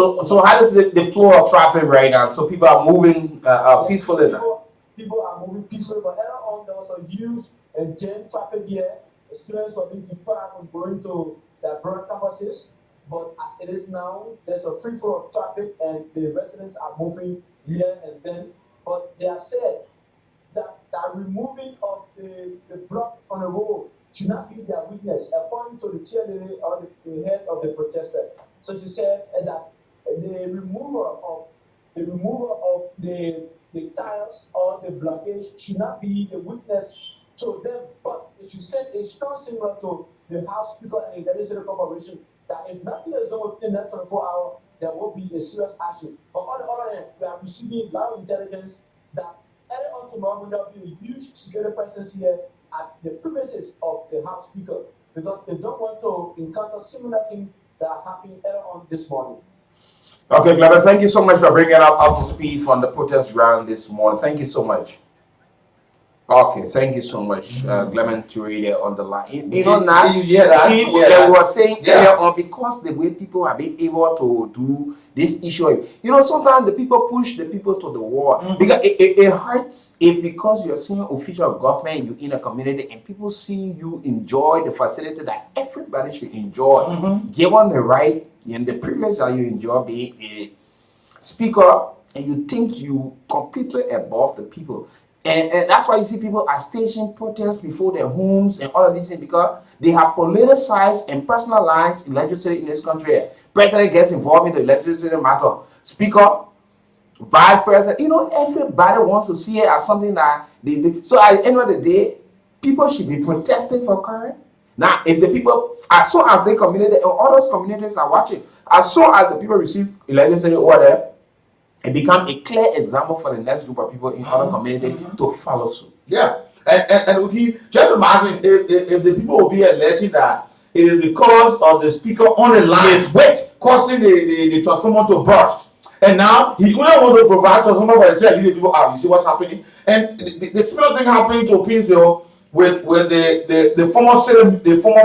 S4: how does the flow of traffic right now? So people are moving peacefully now.
S5: People are moving peacefully, but earlier on there was a huge and jam traffic here. students of BT5 will go into their broad campuses, but as it is now, there's a free flow of traffic and the residents are moving here and then. But they have said that removing of the block on the road should not be their weakness, according to the cheerleader or the head of the protester. So she said that the removal of the tiles or the blockage should not be the weakness to them, but it should send a strong signal to the House Speaker and the Legislative Corporation that if nothing is done within the next 24 hours, there will be a serious action. But on the other hand, we are receiving a lot of intelligence that early on tomorrow there will be a huge security presence here at the premises of the House Speaker because they don't want to encounter similar things that are happening early on this morning.
S4: Okay, Clever, thank you so much for bringing up to speed from the protest ground this morning. Thank you so much. Okay, thank you so much, Clement Toure there on the line. You know now, we were saying earlier on, because the way people have been able to do this issue, you know, sometimes the people push the people to the wall because it hurts if because you're seeing official government, you in a community and people see you enjoy the facility that everybody should enjoy, given the right and the privilege that you enjoy being a speaker, and you think you completely above the people. And that's why you see people are staging protests before their homes and all of these things because they have politicized and personalized legislature in this country. President gets involved in the legislative matter. Speaker, vice president, you know, everybody wants to see it as something that they do. So at the end of the day, people should be protesting for current. Now, if the people, as soon as they community, and all those communities are watching, as soon as the people receive a legislative order, it becomes a clear example for the next group of people in other communities to follow suit.
S13: Yeah, and we just imagine if the people will be alleging that it is because of the speaker on the line causing the transformer to burst, and now he wouldn't want to provide transformer for himself. The people out. You see what's happening, and the similar thing happening to Pinsville with the former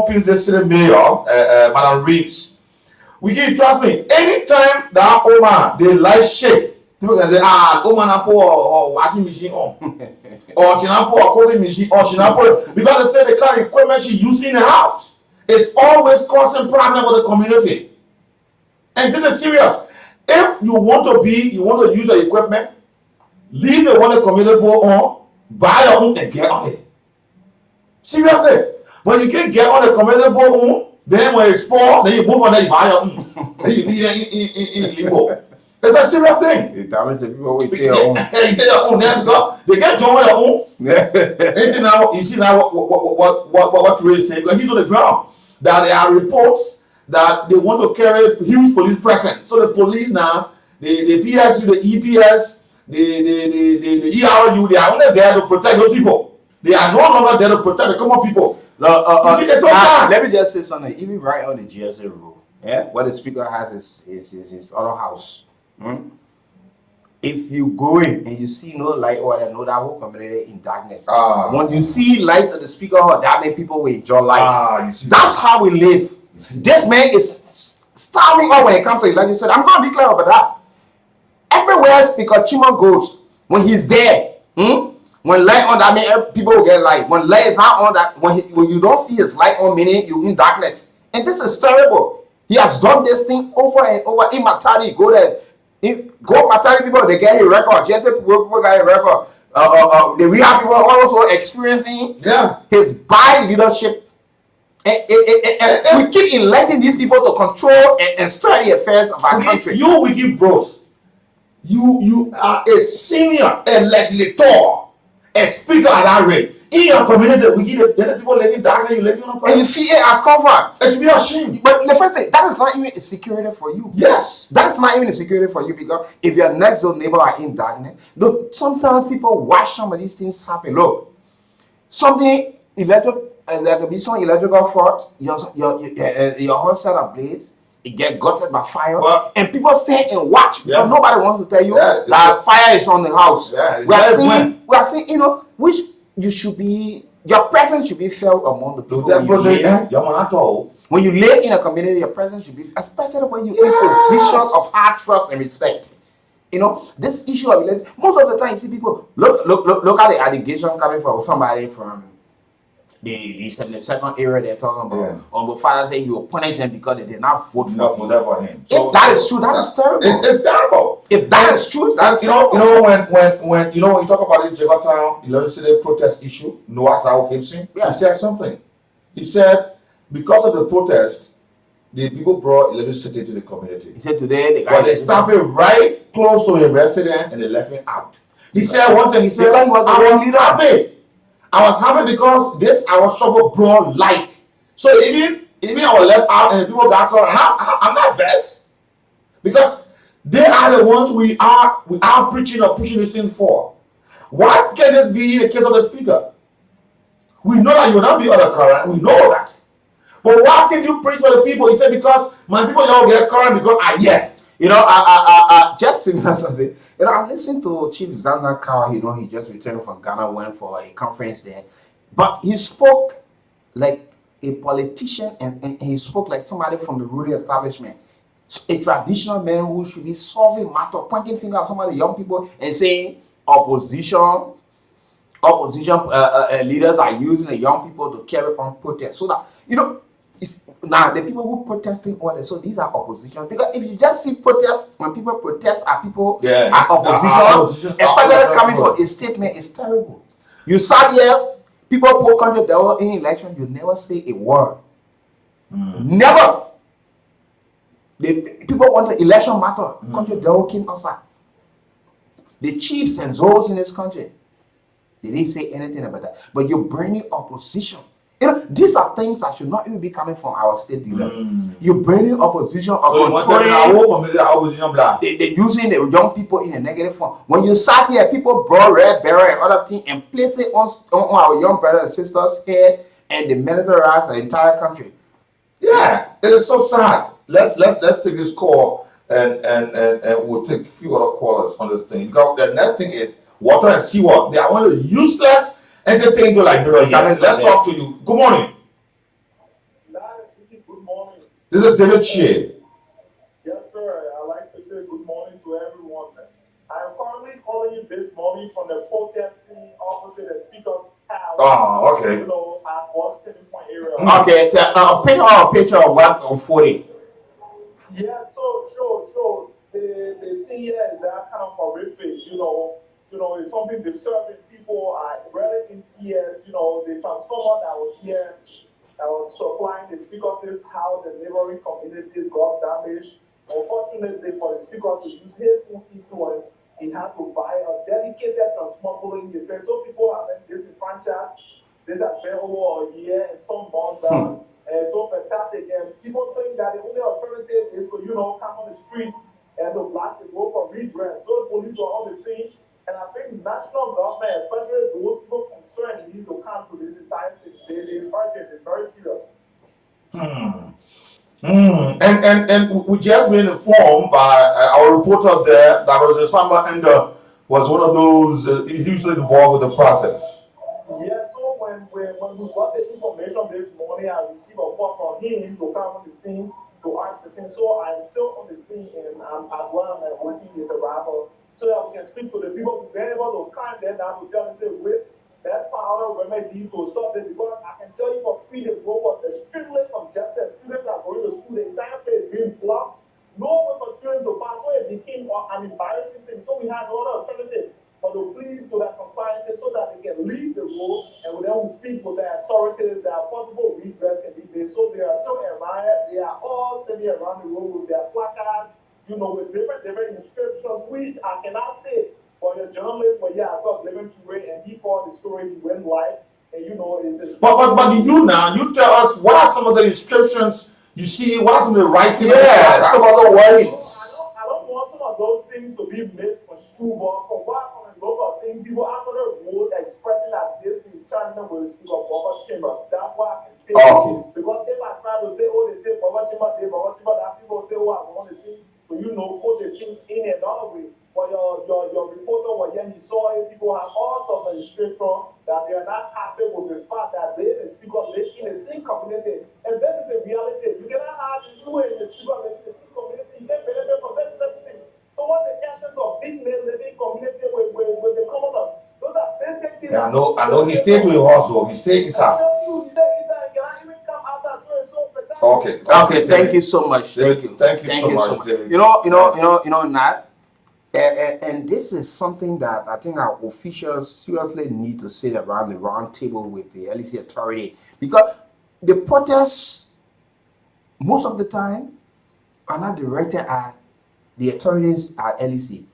S13: Pinsville city mayor, Madam Reeves. We give, trust me, anytime that woman they light shake, people can say, woman I put or washing machine on. Or she not put a cooking machine, or she not put, because they say the kind of equipment she using in the house. It's always causing problem with the community. And this is serious. If you want to use the equipment, leave the one the community go on, buy your own and get on it. Seriously. When you can get on the community go on, then when it's spoiled, then you move on, then you buy your own. Then you leave it in limbo. It's a serious thing.
S4: They damage the people with their own.
S13: You take your own then because they get joined their own. You see now what really saying? Because he's on the ground. That there are reports that they want to carry huge police presence. So the police now, the PSU, the EPS, the ERU, they are only there to protect those people. They are no longer there to protect the common people. You see, it's so sad.
S4: Let me just say something. Even right on the GSA rule, what the speaker has is his other house. If you go in and you see no light or know that whole community in darkness, when you see light of the speaker, that many people will enjoy light.
S13: You see,
S4: that's how we live. This man is starving up when it comes to it. Like you said, I'm going to be clear about that. Everywhere Speaker Chima goes, when he's there, when light on, that means people will get light. When light is not on, that when you don't see his light on, meaning you in darkness. And this is terrible. He has done this thing over and over. In Matari, go there. Matari people, they get a record. Just people got a record. The real people are also experiencing his bad leadership. And we keep electing these people to control and steer the affairs of our country.
S13: You wicked bros. You are a senior, a legislator, a speaker at that rate. In your community, we give the people living darkness, you live on.
S4: And you feel it as comfort.
S13: It should be ashamed.
S4: But the first thing, that is not even a security for you.
S13: Yes.
S4: That is not even a security for you because if your next door neighbor are in darkness, look, sometimes people watch some of these things happen. Look, something electrical, there could be some electrical fault, your whole set ablaze, it get gutted by fire, and people stay and watch because nobody wants to tell you that fire is on the house. We are seeing, you know, which you should be, your presence should be felt among the people. When you live in a community, your presence should be, especially when you're in positions of high trust and respect. You know, this issue of most of the time you see people look at the allegation coming from somebody from the 72nd area they're talking about.
S13: Yeah.
S4: Or the father say he will punish them because they did not vote
S13: for him.
S4: If that is true, that is terrible.
S13: It's terrible.
S4: If that is true, that's
S13: when you talk about the Jakarta electricity protest issue, Noah Sao Gibson, he said something. He said because of the protest, the people brought electricity to the community.
S4: He said today
S13: they stopped it right close to a resident and they left him out. He said one thing. He said I was happy. I was happy because this our trouble brought light. So even I was left out and the people got caught, and I'm not vexed because they are the ones we are preaching or pushing this thing for. Why can this be the case of the speaker? We know that you will not be other current. We know that. But why can't you preach for the people? He said because my people don't get current because
S4: just similar something. I listened to Chief Zanza Kawa, he just returned from Ghana, went for a conference there. But he spoke like a politician and he spoke like somebody from the rural establishment. A traditional man who should be solving matter, pointing finger at some of the young people and saying opposition leaders are using the young people to carry on protest. So that, it's now the people who protesting order. So these are opposition. Because if you just see protest, when people protest are people are opposition. And finally coming for a statement is terrible. You sat here, people poll country they were in election, you never say a word. Never. The people want the election matter. Country they all came outside. The chiefs and those in this country, they didn't say anything about that. But you're bringing opposition. These are things that should not even be coming from our state leader. You're bringing opposition they're using the young people in a negative form. When you sat here, people brought red barrel and other things and place it on our young brothers and sisters' head and they militarize the entire country.
S13: Yeah, it is so sad. Let's take this call and we'll take a few other callers on this thing. Because the next thing is water and seawater. They are one of the useless entertain to Liberia. Let's talk to you. Good morning.
S9: Good morning.
S13: This is David Shea.
S9: Yes, sir. I'd like to say good morning to everyone. I am currently calling you this morning from the protesting opposite the speaker's house.
S13: Oh, okay.
S9: At Boston Point area.
S4: Okay, picture of 140.
S9: Yeah, so the scene here is that kind of horrific, it's something disturbing. People are really in tears, the transformer that was here, that was supplying the speaker's house and neighboring communities got damaged. Unfortunately, for the speaker to use his own influence, he had to buy a dedicated transformer in the field. So people have been disenfranchised. This has been over a year and some months now. And so fantastic. And people think that the only alternative is to, come on the street and to block the road for redress. So the police were on the scene. And I think national government, especially those people concerned, need to come to this entire thing. It's urgent, it's very serious.
S13: And we just been informed by our reporter there that Rosasamba Enda was one of those usually involved with the process.
S9: Yeah, so when we got the information this morning, I received a call from him to come on the scene to ask the thing. So I'm still on the scene and I'm as well waiting his arrival so that we can speak to the people to be able to calm them down to tell them, say, wait, let's find out a remedy to stop this because I can tell you for free the road was extremely congested. Students are going to school, the entire place being blocked. No way for students to pass, so it became an embarrassing thing. So we had no other alternative but to plead to that compliance so that they can leave the road and then we speak with the authorities that possible redress can be made. So they are still around, they are all standing around the road with their placards, with different inscriptions, which I cannot say for the journalist, but yeah, I saw living to it and he called the story, he went live, and it's
S13: But you tell us what are some of the inscriptions you see, what are some of the writing?
S4: Yeah, some of the words.
S9: I don't want some of those things to be made for true, but from what from a global thing, people after the road expressing that this is China will speak of Baba Chambers. That's why I can say because if I try to say, they say Baba Chambers, that people say, I want to see, put the things in another way. But your reporter was here, he saw it, people have all sorts of restrictions that they are not happy with the fact that they the speaker live in the same community. And this is the reality. You cannot have you in the speaker live in the same community, you can't benefit from everything. So what's the essence of big men living community with the common? Those are basic things.
S13: Yeah, I know he stayed to the house, he stayed inside. Okay.
S4: Okay, thank you so much. Thank you.
S13: Thank you so much.
S4: You know, Nat. And this is something that I think our officials seriously need to sit around the round table with the LEC authority, because the protests most of the time are not directed at the authorities at LEC,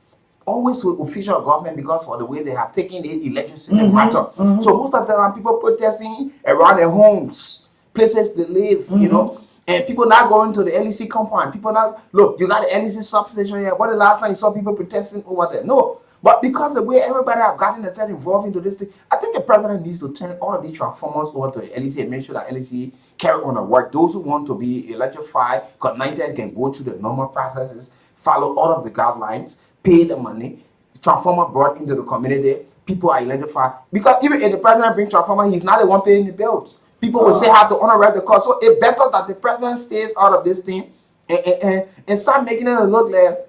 S4: always with official government, because of the way they have taken the legislative matter. So most of the time people protesting around their homes, places they live, you know. And people not going to the LEC compound. People not, look, you got the LEC substation here. What the last time you saw people protesting over there? No. But because the way everybody have gotten themselves involved into this thing, I think the president needs to turn all of these transformers over to the LEC and make sure that LEC carry on the work. Those who want to be electrified, connected, can go through the normal processes, follow all of the guidelines, pay the money, transformer brought into the community, people are electrified. Because even if the president brings transformer, he's not the one paying the bills. People will say have to honor the cost. So it's better that the president stays out of this thing and start making it look like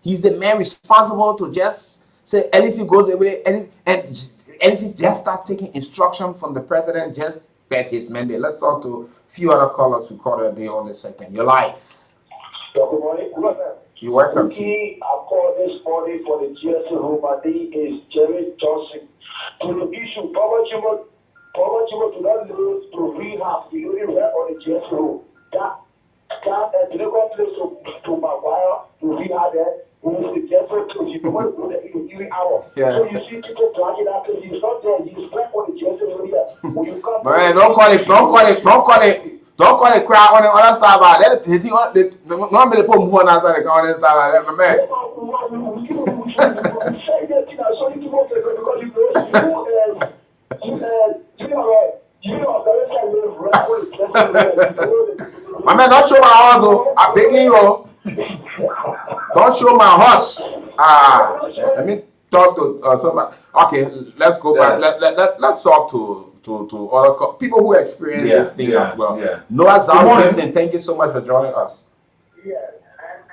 S4: he's the man responsible to just say LEC go the way and LEC just start taking instruction from the president, just bet his mandate. Let's talk to a few other callers who called a day on the second. You're live.
S14: Good morning.
S4: You're welcome.
S14: I called this morning for the GSC room. My name is Jerry Johnson. To the issue, Poverty to not lose to rehab, you only rent on the GSC room. That deliver place to Maguire, to rehab there, we use the GSC to you want to go there in 3 hours. So you see people dragging that place, he's not there, he's left on the GSC room here. When you come
S4: man, don't call it crowd on the other side. Normally they put move on outside the corner side. My man. My man, don't show my horse, though. I beg you, don't show my horse. Let me talk to somebody. Okay, let's go back. Let's talk to other people who experience this thing as well. Noah Zalman, thank you so much for joining us.
S11: Yes,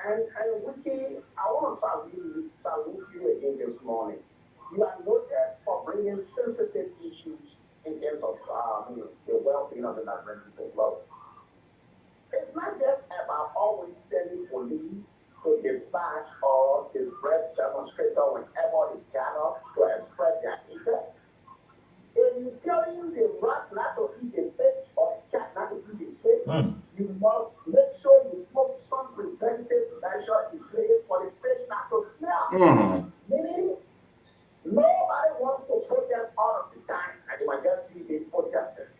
S11: and Wiki, I want to salute you again this morning. You are noted for bringing sensitive issues in terms of the well-being of the Nigerian people. Well, it's not just about always sending police to dispatch or distress demonstrators whenever they gather to express their interest. In telling the rat not to eat the fish or the cat not to eat the fish, you must make sure you put some preventive measure in place for the fish not to smell. Meaning, nobody wants to protest all of the time, and they might just see they protesters.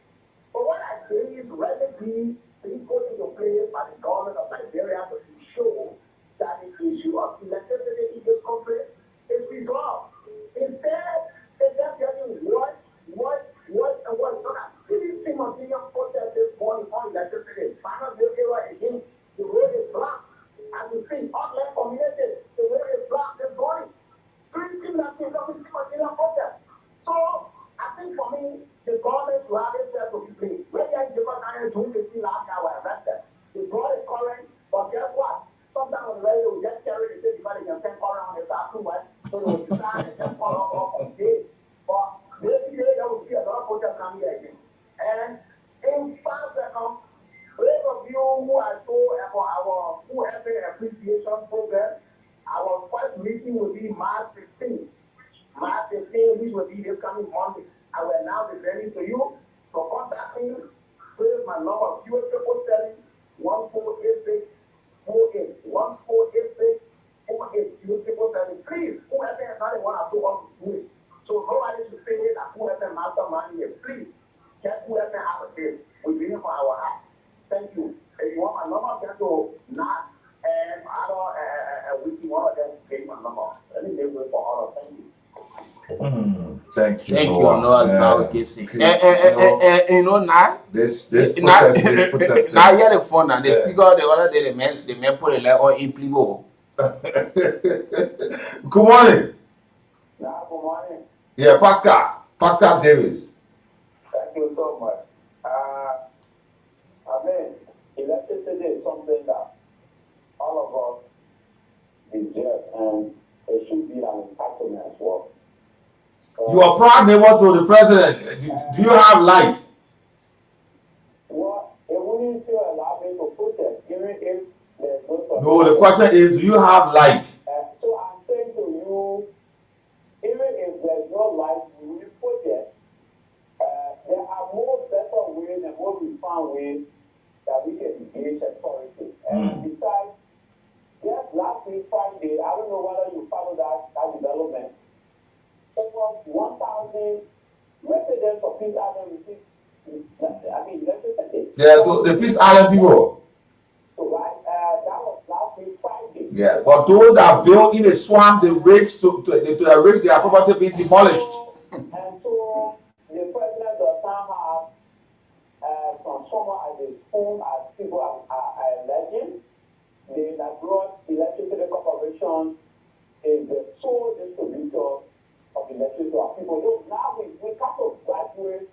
S11: But what I say is remedy being put into place by the government of Liberia to show that the issue of electricity in this country is resolved. Instead, they just getting worse. So that city simultaneous protest this morning on electricity. Final Liberia again, the road is blocked. As you see, Hotline community, the road is blocked this morning. So I think for me, the government will have itself to be played. When they are in the 2015 last year were arrested, they brought a current, but guess what? Sometimes on the radio, we just carry the same body and send current on the side too much, so they will decide and just follow up on the day. But maybe there will be another protest coming here again. And in 5 seconds, those of you who are so for our full appreciation program, our first meeting will be March 15th. March 15th, which will be this coming Monday. I will now be ready to you. So contact me. Here's my number: 077-1486-48. 1486-48. Please, whoever is not the one I do want to do it. So nobody should say that whoever mastermind here. Please, get whoever have a day. We're doing for our heart. Thank you. If you want my number, get to Nat and other Wiki, one of them gave my number. Let me make way for all. Thank you.
S13: Thank you,
S4: Noah Gibson. And you know now,
S13: this protest.
S4: Now you the phone now. The speaker the other day, the man put a letter in Plibo.
S13: Good morning.
S14: Good morning.
S13: Yeah, Pascal Davis.
S14: Thank you so much. I mean, electricity is something that all of us deserve, and it should be an entitlement as well.
S13: You are proud neighbor to the president. Do you have light?
S14: Well, it wouldn't feel a
S13: No, the question is, do you have light?
S14: So I'm saying to you, even if there's no light, we will project. There are more better ways and more refined ways that we can engage authority. And besides, just last week, Friday, I don't know whether you follow that development. Over 1,000 residents of Peace Island received, electricity.
S13: Yeah, the Peace Island people.
S14: So, right, that was last week, Friday.
S13: Yeah, but those that built in a swamp, the rigs to rigs, their property being demolished.
S14: And so the president does not have transformer at his home as people are alleging. The Broad Electricity Corporation is the sole distributor of electricity to our people. So now we kind of graduate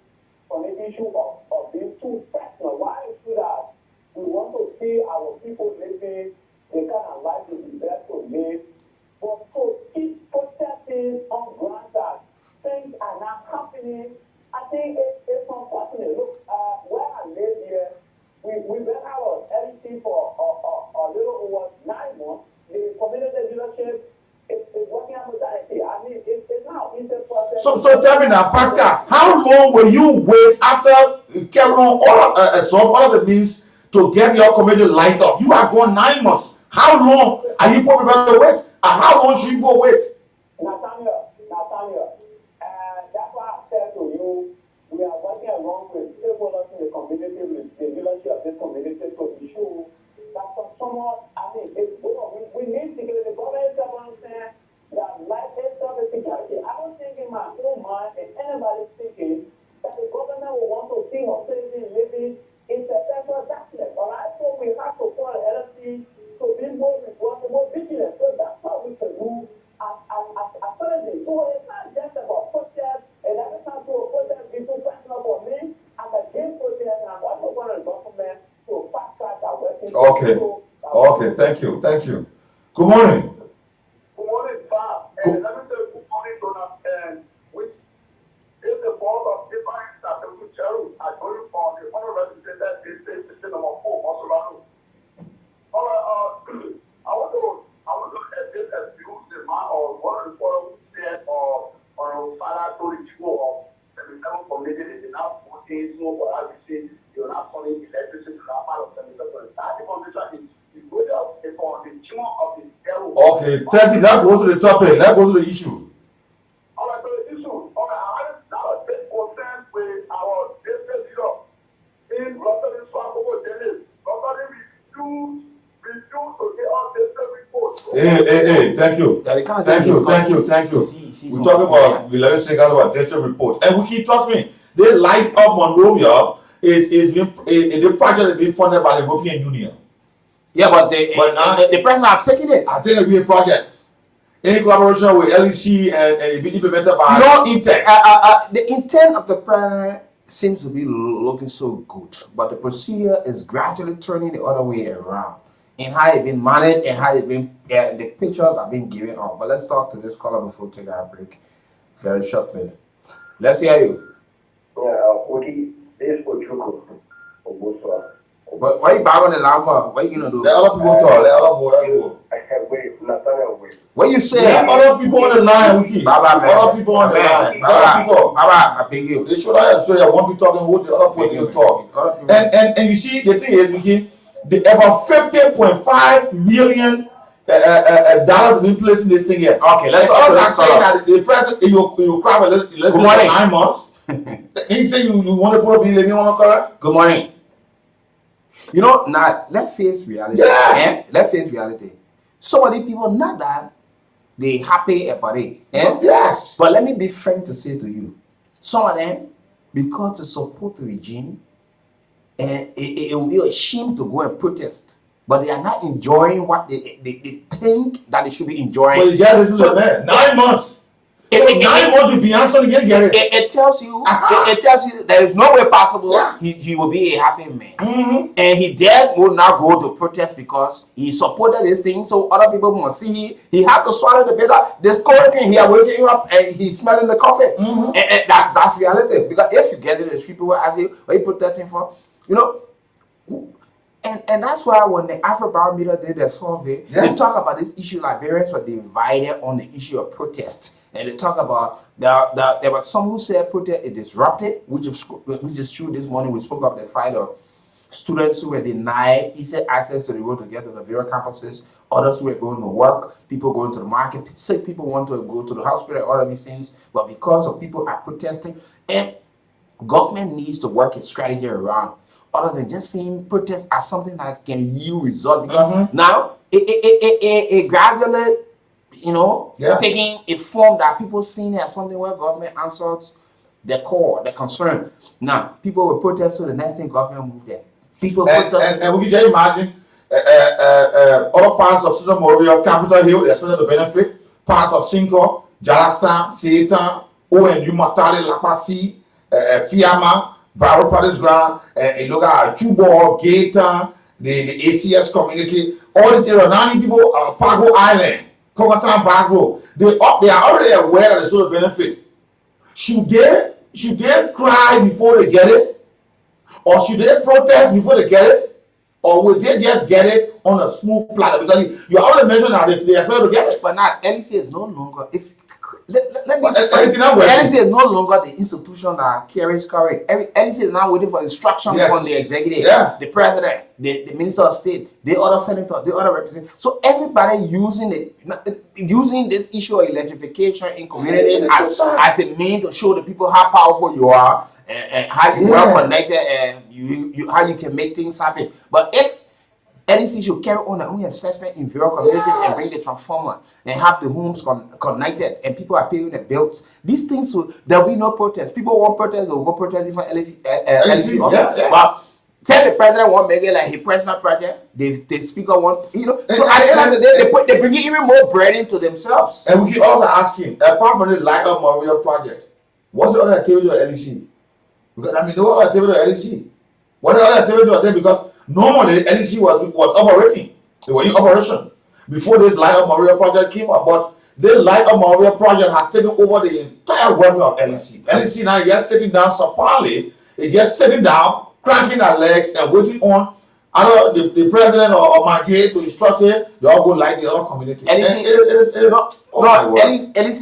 S14: from the issue of being too personal. Why is it that we want to see our people living the kind of life we deserve to live, but to keep protesting on grounds that things are not happening? I think it's unfortunate. Look, where I live here, we've been out of LEC for a little over 9 months. The community leadership is working on modality. I mean, it's now in the process.
S13: So tell me now, Pascal, how long will you wait after carrying on all of the means to get your community light up? You have gone 9 months. How long are you probably going to wait? And how long should you go wait?
S14: Nathaniel, that's why I said to you, we are working along with stakeholders in the community, with the leadership of this community to ensure that someone, we need to get the government to understand that life is self-security. I don't think in my own mind, if anybody's thinking that the government will want to see her citizens living in perpetual darkness. All right, so we have to call the LFC to be more responsible, more vigilant. So that's how we can move as citizens. So it's not just about protest, and every time to a protest, people personal for me, I'm against protest, and I'm also going to the government to fast track our working.
S13: Okay, thank you. Good morning.
S9: Good morning, sir. And let me say good morning to that, which is the board of different that the chair are going for the honorable representative is system number 4, Masolano. All right, I want to just abuse the man or one of the forum said or father told the people of the seven community they now 14 so for how we say you're not calling electricity to that part of 77. That information is good up for the tumor of the devil.
S13: Okay, tell me that goes to the topic. That goes to the issue.
S9: All right, so the issue. All right, I have now a big concern with our district leader in Rotary Swampo Dennis. Rotary refused to get our district report.
S13: Hey, thank you. We're talking about, let's say, about district report. And we keep, trust me, they light up Monrovia is the project is being funded by the European Union.
S4: Yeah, but the president have taken it.
S13: I think it'll be a project in collaboration with LEC and it be implemented by
S4: the intent of the president seems to be looking so good, but the procedure is gradually turning the other way around in how it's been managed and how it's been the pictures are being given off. But let's talk to this caller before we take our break very shortly. Let's hear you.
S10: WEEKIE, this is Ochuko.
S4: But why you back on the line for? What are you gonna do?
S13: Let other people talk. Let other people.
S10: Wait, Nathaniel, wait.
S4: What you say?
S13: Let other people on the line, WEEKIE.
S4: Other
S13: people on the line.
S4: I pick you.
S13: They should have so I won't be talking with the other people talk. And you see, the thing is, WEEKIE, about 50.5 million dollars been placed in this thing here.
S4: Okay, let's
S13: talk. Saying that the president, you crap, let's say 9 months. He say you want to put up in living on a car.
S4: Good morning. You know, now let's face reality.
S13: Yeah.
S4: Let's face reality. Some of the people not that they happy about it.
S13: Yes.
S4: But let me be frank to say to you, some of them, because to support the regime, and it will be a shame to go and protest. But they are not enjoying what they think that they should be enjoying.
S13: But yeah, this is a man. 9 months. So 9 months you be answering again.
S4: It tells you. It tells you there is no way possible he will be a happy man.
S13: Mm-hmm.
S4: And he will not go to protest because he supported this thing. So other people must see he had to swallow the bitter. This correcting here waking up and he's smelling the coffee.
S13: Mm-hmm.
S4: And that's reality. Because if you get in the street, people ask you, what are you protesting for? You know, And that's why when the Afrobarometer did their survey, they talk about this issue. Liberians were divided on the issue of protest, and they talk about there were some who said protest is disrupted, which is true. This morning we spoke of the fight of students who were denied easy access to the road to get to the various campuses, others who were going to work, people going to the market, sick people want to go to the hospital, all of these things. But because of people are protesting, and government needs to work a strategy around, other than just seeing protests as something that can yield results. Because now it gradually, taking a form that people seeing it as something where government answers their core, their concern. Now people will protest, so the next thing government move there. People protest.
S13: And we can just imagine other parts of Sudan Moria, Capitol Hill, they expected to benefit. Parts of Cinco, Jalasa, Satan, ONU, Matali, Lapasi, Fiama, Barrow Palace Ground, and look at Chubo, Gaeta, the ACS community, all these Iranian people, Pago Island, Kokatan Bagro, they are already aware that the sort of benefit. Should they cry before they get it? Or should they protest before they get it? Or will they just get it on a smooth platter? Because you already mentioned that they expect to get it.
S4: But now, LEC is no longer, LEC is no longer the institution that carries courage. LEC is now waiting for instructions from the executive, the president, the minister of state, the other senator, the other representative. So everybody using this issue of electrification in communities as a means to show the people how powerful you are and how you are connected and how you can make things happen. But if LEC should carry on their own assessment in various communities and bring the transformer and have the homes connected and people are paying the bills. These things there will be no protest. People want protest, they will go protest even LEC. But tell the president won't make it like his personal project. The speaker won't, So at the end of the day, they bring even more bread into themselves.
S13: And we can also ask him, apart from the Light Up Memorial project, what's the other activity of LEC? Because no other activity of LEC. What other activity was there? Because normally LEC was operating. They were in operation before this Light Up Memorial project came up. But this Light Up Memorial project has taken over the entire work of LEC. LEC now is just sitting down, Sapali is just sitting down, cracking their legs and waiting on either the president or Maggie to instruct it. They all go like the other community.
S4: LEC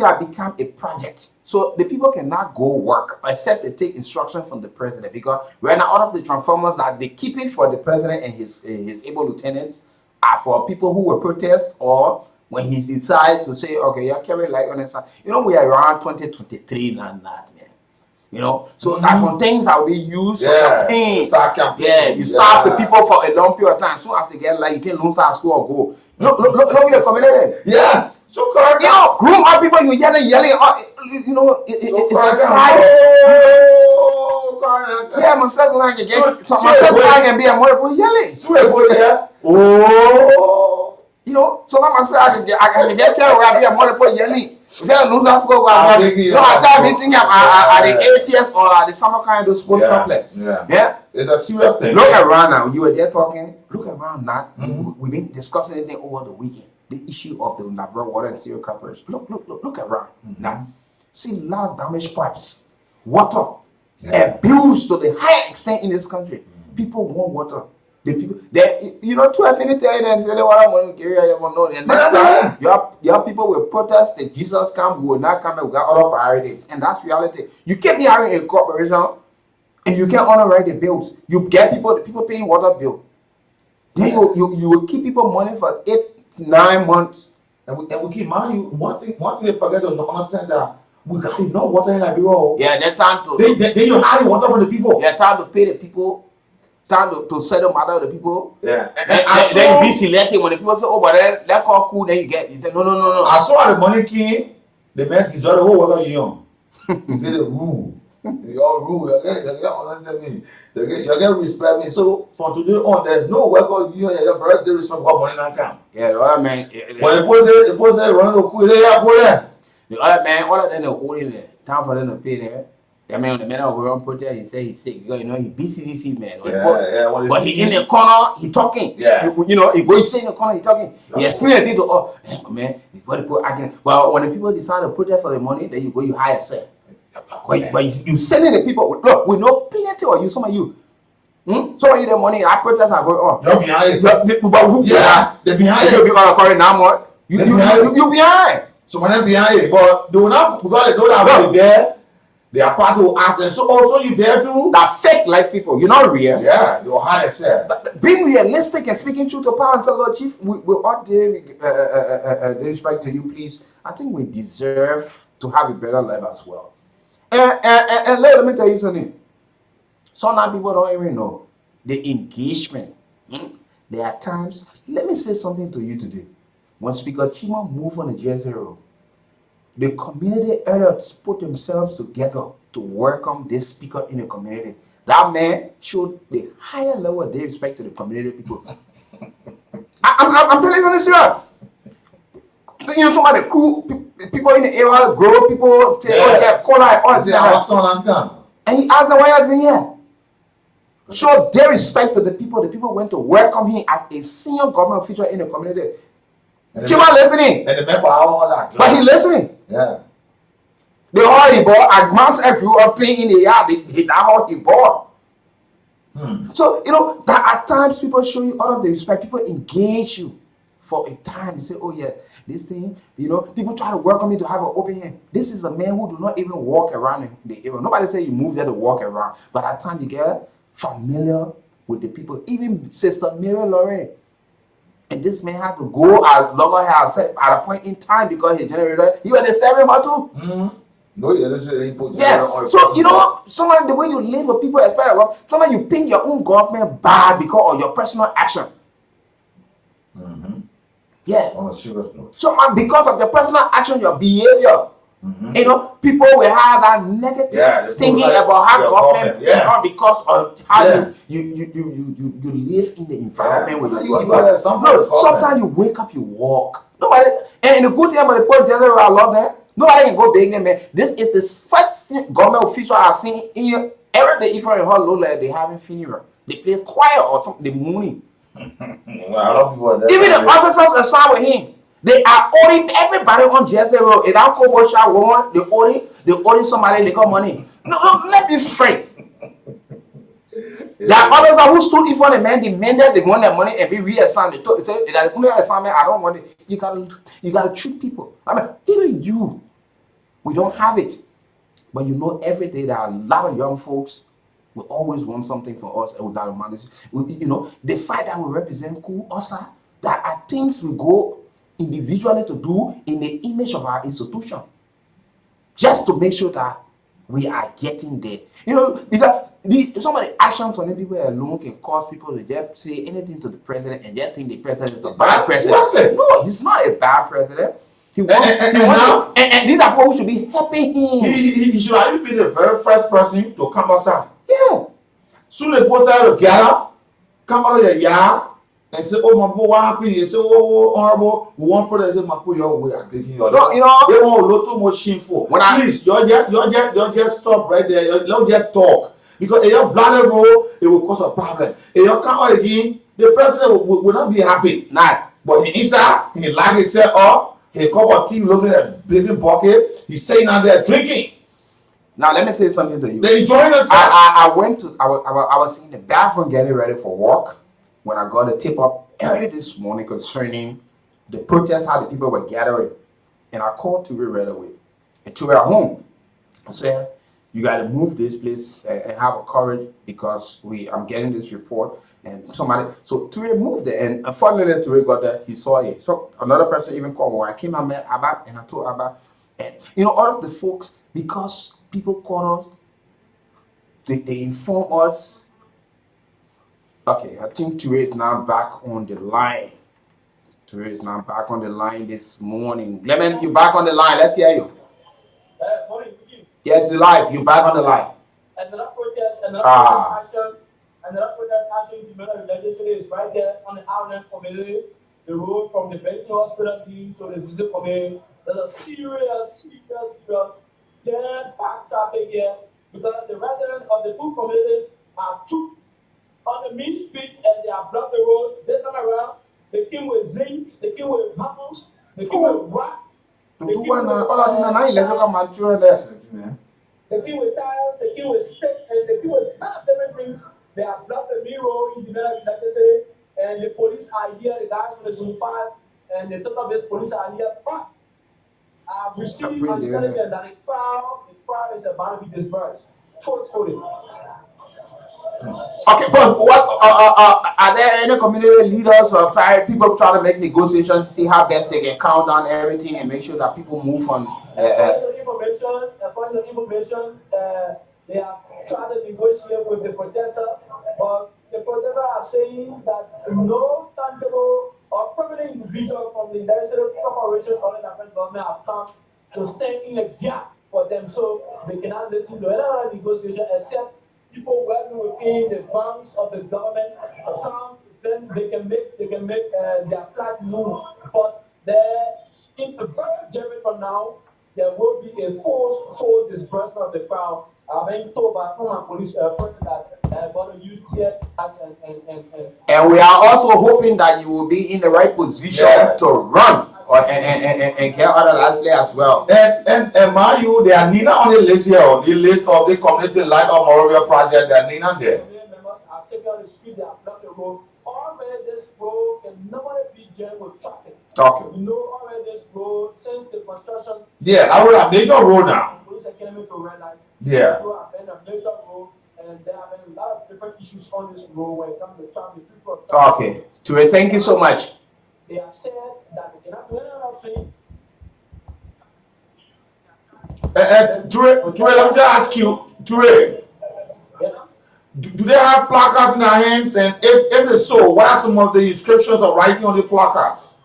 S4: has become a project. So the people cannot go work except they take instruction from the president, because right now all of the transformers that they keep it for the president and his able lieutenants are for people who will protest, or when he decides to say, okay, you're carrying light on the side. We are around 2023 now, man. So that's some things that will be used for campaign. You start the people for a long period of time. So as they get light, you can lose that school or go. Look at the community. So groom up people, you yelling. It's a side. My second line can get. So my second line can be a more yelling. So I can get care where I be a more yelling. Then lose that school. I tell meeting at the ATS or at the summer kind of sports complex.
S13: It's a serious thing.
S4: Look around now. You were there talking. Look around now. We've been discussing anything over the weekend. The issue of the Labrador water and serial cuppers. Look around now. See a lot of damaged pipes, water, abuse to the higher extent in this country. People want water. The people, to affinity and say they want to carry and next time your people will protest the Jesus camp, who will not come and we got other priorities, and that's reality. You can't be having a corporation and you can't honor the bills. You get the people paying water bill. Then you will keep people money for 8 to 9 months.
S13: And we keep mind you, one thing they forget to understand that we got enough water in Liberia.
S4: Yeah, they're time to.
S13: Then you hide water from the people.
S4: They're time to pay the people. Time to settle matter with the people.
S13: Yeah.
S4: And then you be selecting when the people say, oh, but that call cool, then you get. You say, no.
S13: I saw the money king, the man deserve the whole water union. You say the rule. They all rule. You get understand me. You get respect me. So from today on, there's no welcome union. You have to respect what money now come.
S4: Yeah, the other man.
S13: When the post say running the cool, they have go there.
S4: The other man, all of them are holding there. Time for them to pay there. I mean, when the man over on protest, he said he's sick because he BCDC man. But he in the corner, he talking.
S13: Yeah.
S4: He go sit in the corner, he talking. He explain the thing to man, what the people again. But when the people decide to protest for the money, then you hire yourself. But you sending the people. Look, we know plenty of you. Some of you, So you the money, I protest are going on.
S13: You're behind it.
S4: But who?
S13: Yeah, they're behind it.
S4: You are calling now more. You behind.
S13: So when they're behind it, but they will not, because they don't have it there. They are part to ask them. So also you there too?
S4: That fake life people. You're not real.
S13: Yeah, you're hard as hell.
S4: But being realistic and speaking truth to power and say, Lord Chief, we're out there. Respect to you, please. I think we deserve to have a better life as well. And let me tell you something. Some people don't even know the engagement. There are times. Let me say something to you today. When Speaker Chima moved on the GS0, the community elders put themselves together to welcome this speaker in the community. That man showed the higher level of respect to the community people. I'm telling you something serious. You know, some of the cool people in the area, grow people, cola, all that. And he asked them why he has been here. Show their respect to the people. The people went to welcome him as a senior government official in the community. Chima listening.
S13: And the member all that.
S4: But he listening.
S13: Yeah.
S4: The hall he bought, at Mount I grew up playing in the yard, that hall he bought. So, you know, that at times people show you all of the respect. People engage you for a time. They say, oh yeah, this thing, you know, people try to welcome me to have an open hand. This is a man who do not even walk around in the area. Nobody say you move there to walk around. But at times you get familiar with the people. Even Sister Mary Lauren. And this man had to go at longer house at a point in time because his generator, you understand her too?
S13: No, yeah, that's it. He put
S4: so you know, sometimes the way you live with people expect, sometimes you think your own government bad because of your personal action. Yeah.
S13: On a serious note.
S4: So because of your personal action, your behavior, you know, people will have that negative thinking about how government, not because of how you live in the environment where you sometimes you wake up, you walk. Nobody, and the good thing about the poor general, I love that. Nobody can go big them, man. This is the first government official I've seen in every day. If you're in Hall, like they having funeral, they play choir or something. The morning. Even the officers assigned with him, they are owing everybody on GS0. It don't go shot one. They owing somebody. They got money. No, let me frank. There are others who stood in front of the man, demanded they want their money and be reassigned. They said that assignment, I don't want it. You gotta treat people. I mean, even you, we don't have it. But you know, every day there are a lot of young folks will always want something for us and we gotta manage. You know, the fight that we represent KOOL, OSA, that are things we go individually to do in the image of our institution. Just to make sure that we are getting there. You know, because some of the actions on the people alone can cause people to just say anything to the president and just think the president is a bad president. No, he's not a bad president. He wants and these are people who should be helping him.
S13: He should have been the very first person to come outside.
S4: Yeah.
S13: Soon as possible together, come out of the yard and say, oh, my boy, what happened? They say, oh, honorable, we want to say, my boy, we are taking your
S4: no, you know,
S13: they want a lot too much shameful. Please, you just stop right there. You just talk. Because if you bladder roll, it will cause a problem. If you come out again, the president will not be happy.
S4: Nah.
S13: But he inside, he lock himself up, he cup of tea looking at a baby bucket, he's saying out there drinking.
S4: Now let me tell you something to you.
S13: They enjoying themselves.
S4: I was in the bathroom getting ready for work when I got a tip up early this morning concerning the protest, how the people were gathering. And I called Ture right away. And Ture at home. I said, you got to move this place and have a courage because I'm getting this report. And so Ture moved there. And unfortunately, Ture got there. He saw it. So another person even called me. When I came, I met Abba and I told Abba. And, you know, all of the folks, because people call us, they inform us. Okay, I think Ture is now back on the line. Ture is now back on the line this morning. Lemon, you back on the line. Let's hear you.
S15: Morning,
S4: yes, you're live. You're back on the line.
S15: Another protest, another protest action, the legislation is right there on the outlet community. The road from the Benson Hospital to the Zizi community. There's a serious dead back traffic here because the residents of the two communities are trooped on the main street and they are blocked the roads. This time around, they came with zincs, they came with pebbles, they came with rocks. They came with tires, they came with sticks, and they came with a lot of different things They have blocked the main road in the middle of the city, and the police are here, the guys from the Zone 5, and the total base police are here. But I've received intelligence that the crowd is about to be dispersed. Forcefully.
S4: Okay, but what are there any community leaders or people trying to make negotiations, see how best they can count down everything and make sure that people move on?
S15: According to information, they have tried to negotiate with the protesters, but the protesters are saying that no tangible or permanent individual from the Legislative Corporation or the federal government have come to stand in a gap for them, so they cannot listen to any other negotiation except people working within the banks of the government account. Then they can make their flag move. But in the very German from now, there will be a full disbursement of the crowd. I've been told by former police friends that they're going to use tear gas
S4: and we are also hoping that you will be in the right position to run and get other last play as well.
S13: And mind you, there are Nina on the list here, on the list of the community light on Moravia project. There are Nina there.
S15: Members have taken on the street, they have blocked the road. Already this road can normally be jammed with traffic.
S4: Okay.
S15: You know, already this road since the construction.
S13: Yeah, I road a major road now.
S15: Police academy to red line.
S13: Yeah.
S15: So I've been a major road, and there have been a lot of different issues on this road when it comes to traffic.
S4: Okay. Ture, thank you so much.
S15: They have said that they cannot do anything.
S13: Ture, let me just ask you, Ture, do they have placards in their hands? And if it's so, what are some of the inscriptions or writing on the placards?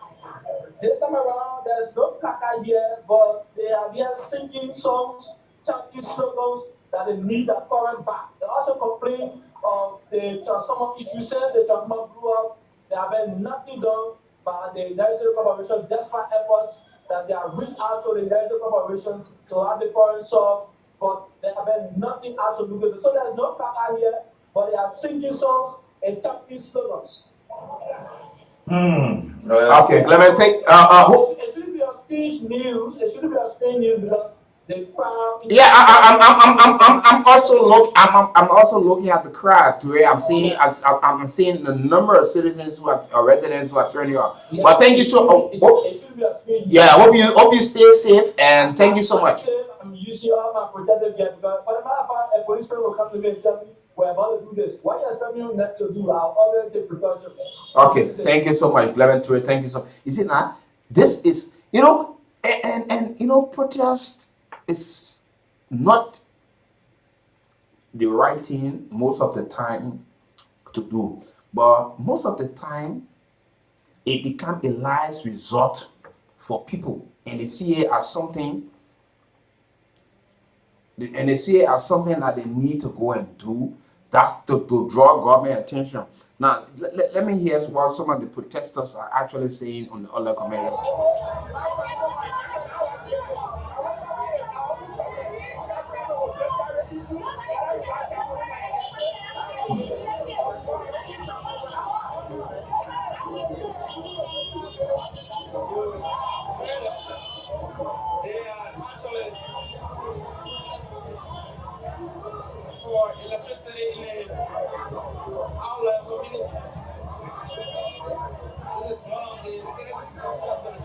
S15: This time around, there's no placard here, but they are here singing songs, chanting slogans that they need a current back. They also complain of the transformer issue. Since the transformer blew up, there have been nothing done by the Legislative Corporation, despite efforts that they have reached out to the Legislative Corporation to have the current solved, but there have been nothing absolutely. So there's no placard here, but they are singing songs and chanting slogans.
S4: Okay, Clement, think.
S15: It shouldn't be a strange news. It shouldn't be a strange news because the crowd.
S4: Yeah, I'm also looking at the crowd today. I'm seeing the number of citizens who are residents who are turning up.
S15: Yeah,
S4: but thank you so.
S15: It should be a strange news.
S4: Yeah, hope you stay safe and thank you so much.
S15: I'm using all my protective gear because for the matter of fact, a policeman will come to me and tell me we're about to do this. What you're expecting me next to do, I'll always take precaution.
S4: Okay, thank you so much, Clement. Thank you so much. You see now, this is and protest is not the right thing most of the time to do, but most of the time it becomes a last resort for people, and they see it as something. And they see it as something that they need to go and do. That's to draw government attention. Now, let me hear what some of the protesters are actually saying on the other community.
S16: For electricity in our community. This is one of the citizens' concerns.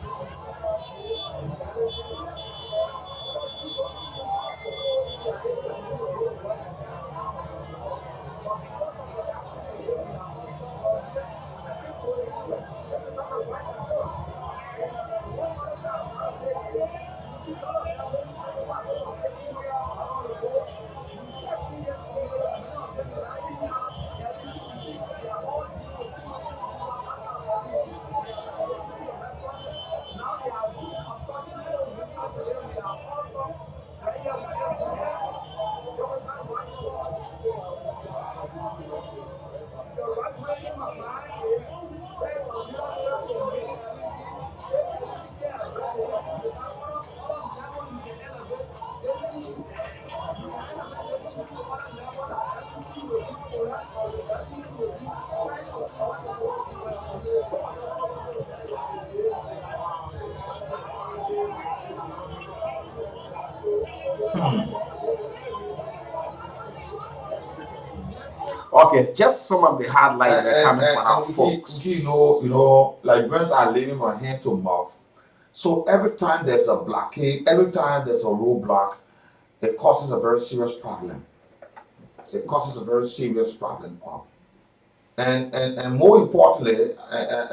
S4: Okay, just some of the highlights that are coming from our folks.
S13: You know, Liberians are living from hand to mouth. So every time there's a blockade, every time there's a roadblock, it causes a very serious problem. It causes a very serious problem. And more importantly,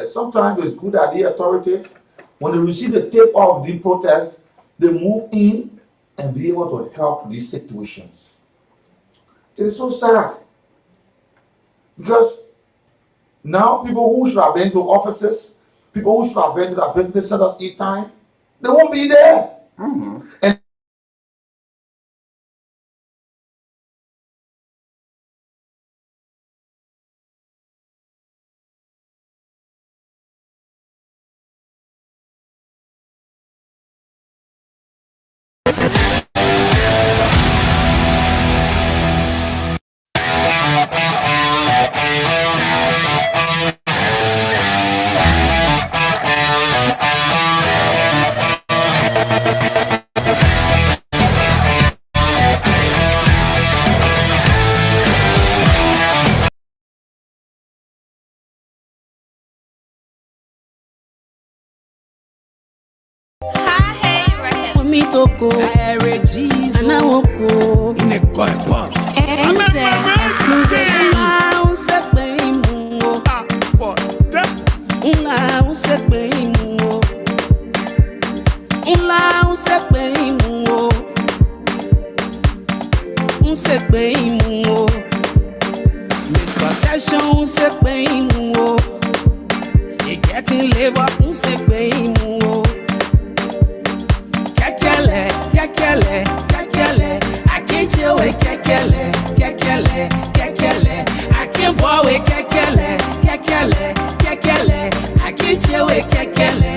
S13: sometimes it's good that the authorities, when they receive the tape of the protests, they move in and be able to help these situations. It is so sad. Because now people who should have been to offices, people who should have been to their business centers each time, they won't be there. And
S2: Toko, Regis, and I won't go in a quiet box. Exclusive. Mr. Session, c'est bem, you getting labor, c'est bem. Kekele, I can't chill with kekele, I can't boy with kekele, I can't chill with kekele.